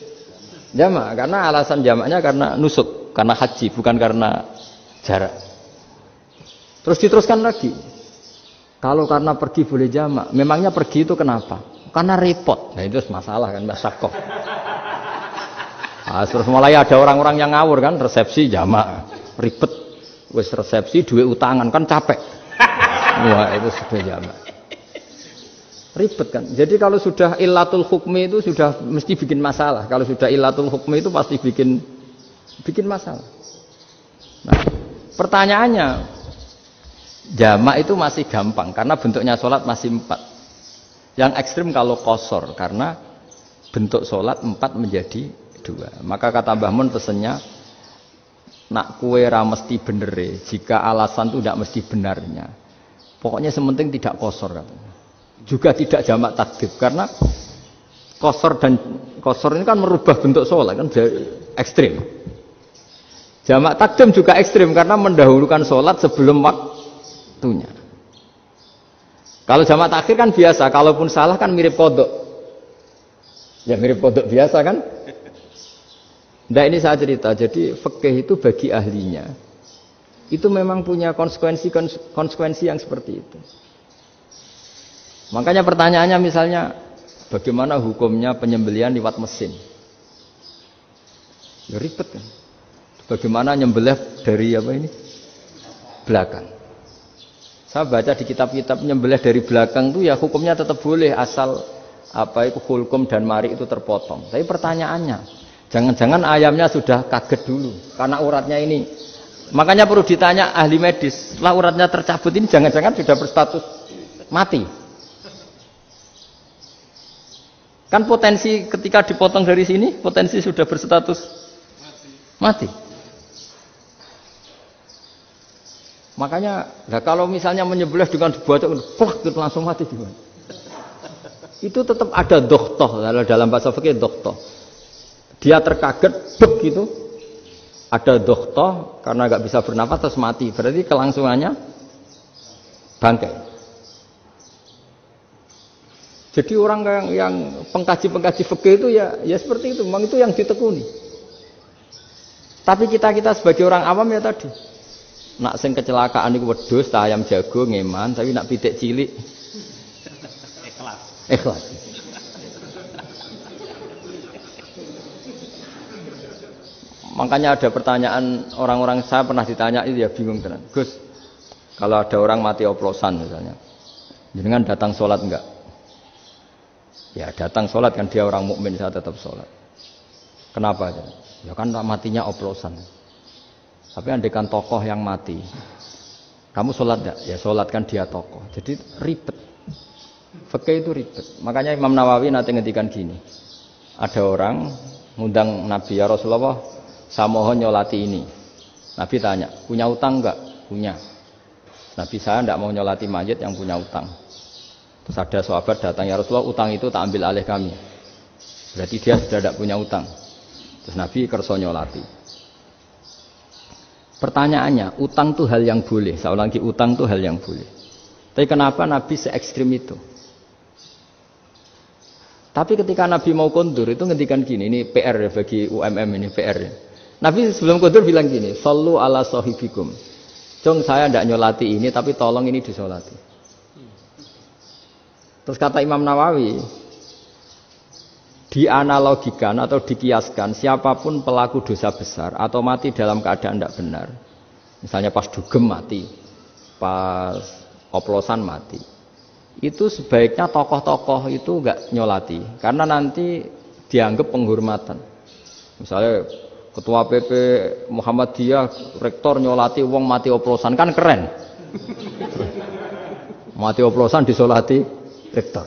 jamak, karena alasan jamaknya karena nusuk, karena haji, bukan karena jarak. Terus diteruskan lagi. Kalau karena pergi boleh jamak, memangnya pergi itu kenapa? Karena repot. Nah itu masalah kan, masyakoh. Nah, terus mulai ada orang-orang yang ngawur kan, resepsi jamak, ribet. Wes resepsi duit utangan kan capek. Wah, itu sudah jamak. Ribet kan. Jadi kalau sudah illatul hukmi itu sudah mesti bikin masalah. Kalau sudah illatul hukmi itu pasti bikin masalah. Nah, pertanyaannya, jamak itu masih gampang karena bentuknya sholat masih 4. Yang ekstrim kalau qasar karena bentuk sholat 4 menjadi 2. Maka kata Mbah Mun pesennya, nak kue ra mesti bener, jika alasan itu tidak mesti benarnya. Pokoknya sementing tidak qasar katanya. Juga tidak jamak takdim karena qasar ini kan merubah bentuk sholat kan ekstrim. Jamak takdim juga ekstrim karena mendahulukan sholat sebelum waktunya. Kalau jamak takhir kan biasa, kalaupun salah kan mirip kodok. Ya mirip kodok biasa kan. Nah ini saya cerita, jadi fikih itu bagi ahlinya itu memang punya konsekuensi yang seperti itu. Makanya pertanyaannya misalnya, bagaimana hukumnya penyembelihan lewat mesin? Ya ribet kan. Bagaimana nyembelih dari belakang? Saya baca di kitab-kitab nyembelih dari belakang itu ya hukumnya tetap boleh asal itu hulkum dan mari itu terpotong. Tapi pertanyaannya, jangan-jangan ayamnya sudah kaget dulu karena uratnya ini. Makanya perlu ditanya ahli medis, setelah uratnya tercabut ini jangan-jangan sudah berstatus mati. Kan potensi ketika dipotong dari sini, potensi sudah berstatus mati. Makanya, kalau misalnya menyembelih dengan dibacok, plak itu langsung mati gimana? Itu tetap ada dokhtoh, dalam bahasa fikih dokhtoh. Dia terkaget, begitu, ada dokhtoh karena nggak bisa bernafas terus mati. Berarti kelangsungannya bangkai. Jadi orang yang pengkaji fikih itu ya seperti itu, memang itu yang ditekuni. Tapi kita sebagai orang awam ya tadi. Nak sing kecelakaan iku wedhus ta ayam jago ngeman, tapi nak pitik cilik ikhlas. Makanya ada pertanyaan orang-orang, saya pernah ditanya itu ya bingung tenan. Gus, kalau ada orang mati oplosan misalnya, jenengan datang sholat enggak? Ya datang sholat kan, dia orang mukmin, saya tetap sholat. Kenapa? Ya kan matinya oplosan. Tapi andaikan tokoh yang mati, kamu sholat enggak? Ya sholat kan dia tokoh. Jadi ribet. Fikih itu ribet. Makanya Imam Nawawi nanti ngendikan gini. Ada orang ngundang Nabi, ya Rasulullah, saya mohon nyolati ini. Nabi tanya, punya utang enggak? Punya. Nabi, saya enggak mau nyolati mayit yang punya utang. Terus ada sahabat datang, ya Rasulullah, utang itu tak ambil alih kami. Berarti dia sudah tidak punya utang. Terus Nabi kerso nyolati. Pertanyaannya, utang itu hal yang boleh. Saya ulangi, utang itu hal yang boleh. Tapi kenapa Nabi se-ekstrim itu? Tapi ketika Nabi mau kondur itu ngendikan gini, ini PR ya bagi UMM, ini PR ya. Nabi sebelum kondur bilang gini, sallu ala sahibikum. Jong saya tidak nyolati ini, tapi tolong ini disolati. Terus kata Imam Nawawi, dianalogikan atau dikiaskan siapapun pelaku dosa besar atau mati dalam keadaan tidak benar, misalnya pas dugem mati, pas oplosan mati, itu sebaiknya tokoh-tokoh itu enggak nyolati karena nanti dianggap penghormatan. Misalnya ketua PP Muhammadiyah rektor nyolati wong mati oplosan kan keren. Mati oplosan disolati rektor.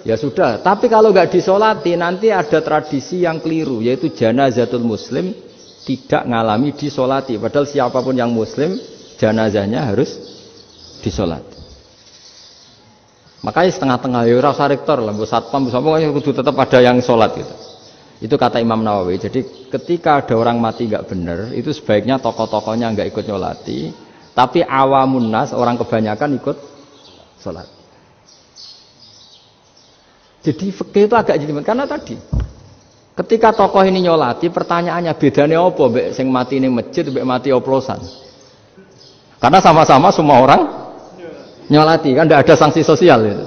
Ya sudah, tapi kalau nggak disolati nanti ada tradisi yang keliru, yaitu janazatul muslim tidak ngalami disolati. Padahal siapapun yang muslim, janazahnya harus disolati. Makanya setengah-tengah, ya rasa rektor lah, satpam, pokoknya kudu tetap ada yang sholat gitu. Itu kata Imam Nawawi. Jadi ketika ada orang mati nggak benar, itu sebaiknya tokoh-tokohnya nggak ikut nyolati, tapi awamun nas, orang kebanyakan ikut sholat. Jadi fikih itu agak jelimet karena tadi ketika tokoh ini nyolati, pertanyaannya bedanya apa mbek sing mati ning masjid mbek mati oplosan? Karena sama-sama semua orang nyolati, kan tidak ada sanksi sosial itu.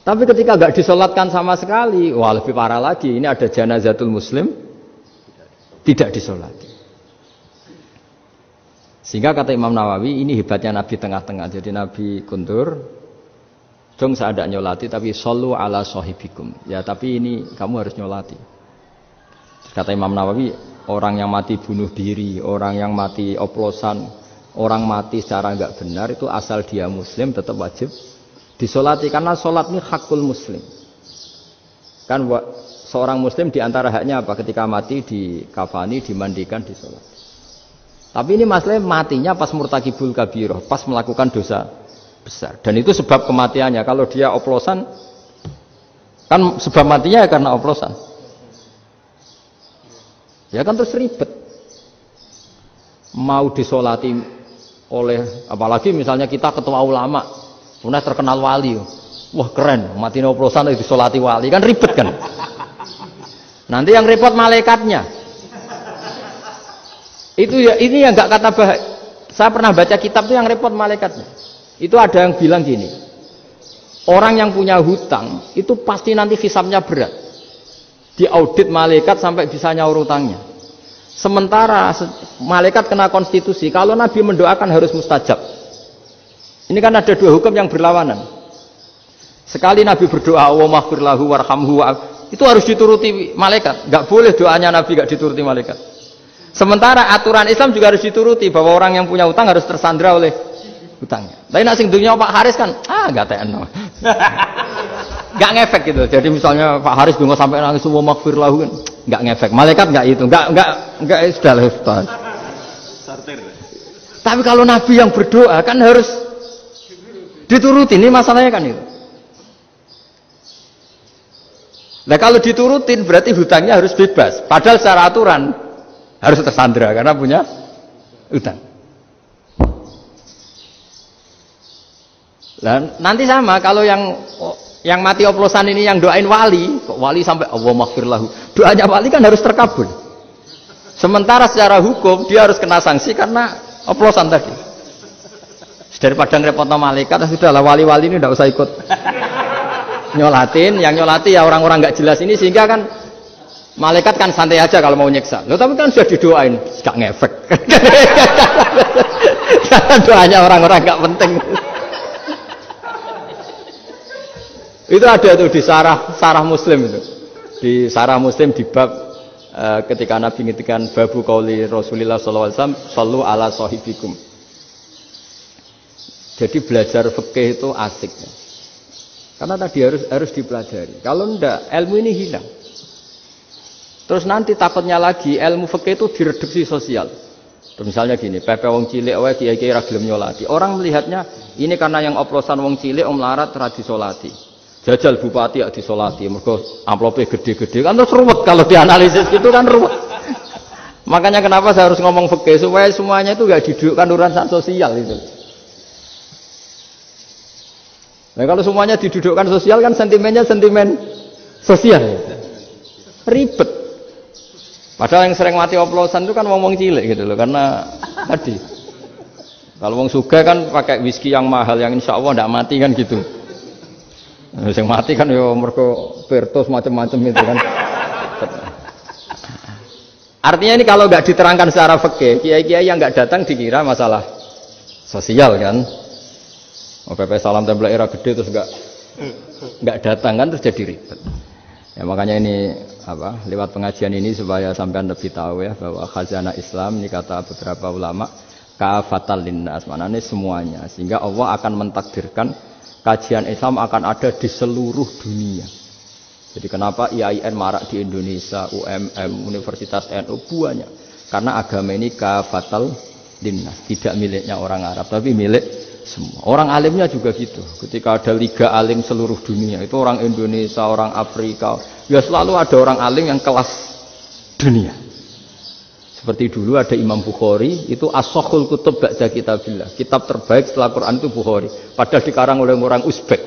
Tapi ketika enggak disolatkan sama sekali, wah lebih parah lagi, ini ada janazatul muslim tidak disolati. Sehingga kata Imam Nawawi ini hebatnya Nabi tengah-tengah. Jadi Nabi kundur, dong saya ada nyolati tapi shollu ala sahibikum. Ya tapi ini kamu harus nyolati. Kata Imam Nawawi, orang yang mati bunuh diri, orang yang mati oplosan, orang mati secara enggak benar itu asal dia muslim tetap wajib disolati karena solat ini hakul muslim. Kan seorang muslim diantara haknya apa? Ketika mati dikafani, dimandikan, disolat. Tapi ini masalahnya matinya pas murtakibul kabiroh, pas melakukan dosa besar. Dan itu sebab kematiannya. Kalau dia oplosan, kan sebab matinya karena oplosan. Ya kan terus ribet. Mau disolati oleh, apalagi misalnya kita ketua ulama, punya terkenal wali. Wah keren, mati oplosan disolati wali, kan ribet kan. Nanti yang repot malaikatnya. Itu ya, ini yang nggak kata bahaya. Saya pernah baca kitab itu yang repot malaikatnya. Itu ada yang bilang gini, orang yang punya hutang itu pasti nanti hisabnya berat. Diaudit malaikat sampai bisa nyaur hutangnya. Sementara malaikat kena konstitusi, kalau Nabi mendoakan harus mustajab. Ini kan ada dua hukum yang berlawanan. Sekali Nabi berdoa, Allahumma ighfir lahu warhamhu, itu harus dituruti malaikat. Nggak boleh doanya Nabi nggak dituruti malaikat. Sementara aturan Islam juga harus dituruti bahwa orang yang punya utang harus tersandra oleh utangnya. Tapi nak sing dunia Pak Haris kan, nggak TNO, nggak ngefek gitu. Jadi misalnya Pak Haris dungo sampai nangis semua maghfir lahu kan, nggak ngefek. Malaikat nggak itu, nggak sudah lah Ustaz. Tapi kalau Nabi yang berdoa kan harus dituruti. Ini masalahnya kan itu. Nah kalau diturutin berarti hutangnya harus bebas. Padahal secara aturan harus tersandra karena punya utang. Dan nanti sama kalau yang mati oplosan ini yang doain wali, kok wali sampai Allah maghfir lahu. Doanya wali kan harus terkabul. Sementara secara hukum dia harus kena sanksi karena oplosan tadi. Daripada ngerepotno malaikat, sudahlah wali-wali ini tidak usah ikut nyolatin. Yang nyolati ya orang-orang nggak jelas ini, sehingga kan malaikat kan santai aja kalau mau nyiksa. Loh tapi kan sudah didoain, gak ngefek. Karena doanya orang-orang gak penting. Itu ada tuh di sarah Muslim itu. Di sarah Muslim di bab ketika Nabi ngintikan babu qauli Rasulullah sallallahu alaihi wasallam, "Shallu ala sahibikum." Jadi belajar fikih itu asik. Karena tadi harus dipelajari. Kalau enggak, ilmu ini hilang. Terus nanti takutnya lagi ilmu fikih itu direduksi sosial. Terus misalnya gini, pepe wong cilik wae kiai-kiai ra gelem nyolati. Orang melihatnya ini karena yang oplosan wong cilik om larat ra disolati. Jajal bupati ya disolati, mergo amplope gede-gede kan terus ruwet kalau dianalisis gitu kan ruwet. Makanya kenapa saya harus ngomong fikih supaya semuanya itu enggak didudukkan urusan sosial itu. Nah kalau semuanya didudukkan sosial kan sentimennya sentimen sosial. Ribet. Padahal yang sering mati oplosan itu kan wong cilik gitu loh, karena tadi kalau wong sugih kan pakai whisky yang mahal yang insya Allah tidak mati kan gitu. Yang mati kan yo mergo Bertos macam-macam itu kan. Artinya ini kalau nggak diterangkan secara fikih, kiai-kiai yang nggak datang dikira masalah sosial kan. PP salam tempel era gede terus nggak datang kan terus jadi ribet. Ya makanya ini lewat pengajian ini supaya sampean lebih tahu ya bahwa khazanah Islam ini kata beberapa ulama kafatal linnas, maknanya semuanya, sehingga Allah akan mentakdirkan kajian Islam akan ada di seluruh dunia. Jadi kenapa IAIN marak di Indonesia, UMM, Universitas NU banyak, karena agama ini kafatal linnas, tidak miliknya orang Arab tapi milik semua. Orang alimnya juga gitu. Ketika ada liga alim seluruh dunia, itu orang Indonesia, orang Afrika, ya selalu ada orang alim yang kelas dunia. Seperti dulu ada Imam Bukhari, itu as-sakhul kutub ba'da kitabillah. Kitab terbaik setelah Quran itu Bukhari. Padahal dikarang oleh orang Uzbek.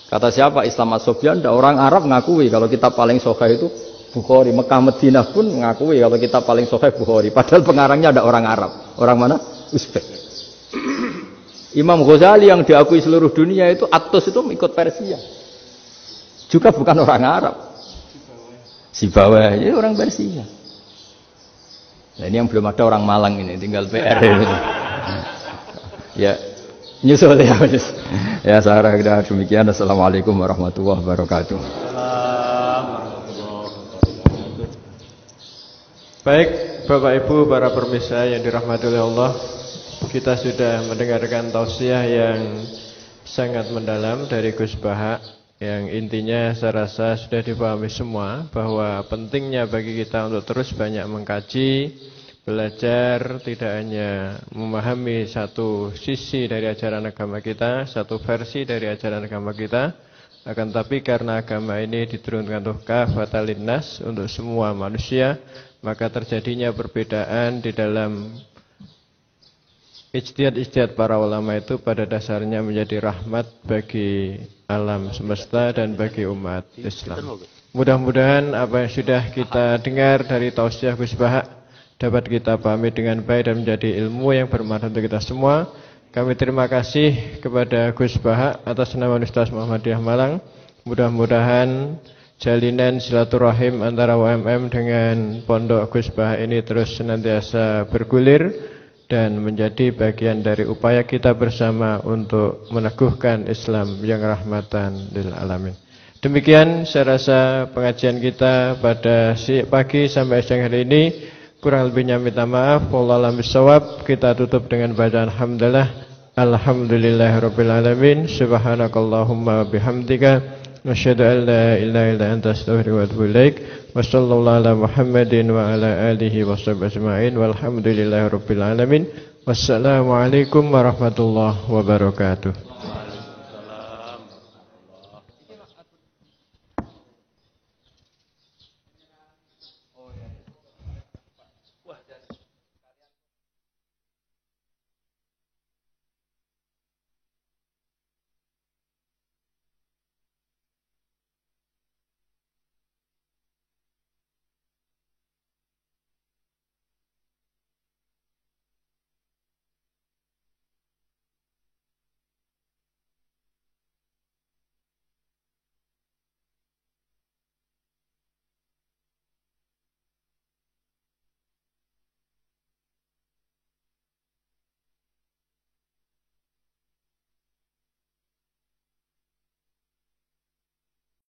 Kata siapa? Islam As-Sobyan, orang Arab ngakui kalau kitab paling sahih itu Bukhari. Mekah Madinah pun ngakui kalau kitab paling sahih Bukhari. Padahal pengarangnya ada orang Arab. Orang mana? Uzbek. Imam Ghazali yang diakui seluruh dunia itu Atos itu ikut Persia. Juga bukan orang Arab. Sibawayh, jadi orang Persia. Nah, ini yang belum ada orang Malang ini, tinggal PR ini. Ya, nyusul ya. Ya, saya kira demikian. Assalamualaikum warahmatullahi wabarakatuh. Baik, Bapak Ibu, para pemirsa yang dirahmati oleh Allah, kita sudah mendengarkan tausiah yang sangat mendalam dari Gus Baha, yang intinya saya rasa sudah dipahami semua bahwa pentingnya bagi kita untuk terus banyak mengkaji, belajar, tidak hanya memahami satu sisi dari ajaran agama kita, satu versi dari ajaran agama kita, akan tapi karena agama ini diturunkan untuk kafatan linnas, untuk semua manusia, maka terjadinya perbedaan di dalam ijtihad para ulama itu pada dasarnya menjadi rahmat bagi alam semesta dan bagi umat Islam. Mudah-mudahan apa yang sudah kita dengar dari tausiah Gus Baha dapat kita pahami dengan baik dan menjadi ilmu yang bermanfaat untuk kita semua. Kami terima kasih kepada Gus Baha atas nama Universitas Muhammadiyah Malang. Mudah-mudahan jalinan silaturahim antara UMM dengan Pondok Gus Baha ini terus senantiasa bergulir dan menjadi bagian dari upaya kita bersama untuk meneguhkan Islam yang rahmatan lil alamin. Demikian saya rasa pengajian kita pada pagi sampai siang hari ini. Kurang lebihnya minta maaf. Wallahu a'lam bishawab. Kita tutup dengan bacaan hamdalah. Alhamdulillahirabbil alamin. Subhanakallahumma bihamdika nasyhadu an la ilaha illa anta astaghfiruka wa atubu ilaik. Wa sallallahu ala Muhammadin wa ala alihi wa sahbihi ajma'in. Walhamdulillahirabbil alamin. Wassalamualaikum warahmatullahi wabarakatuh.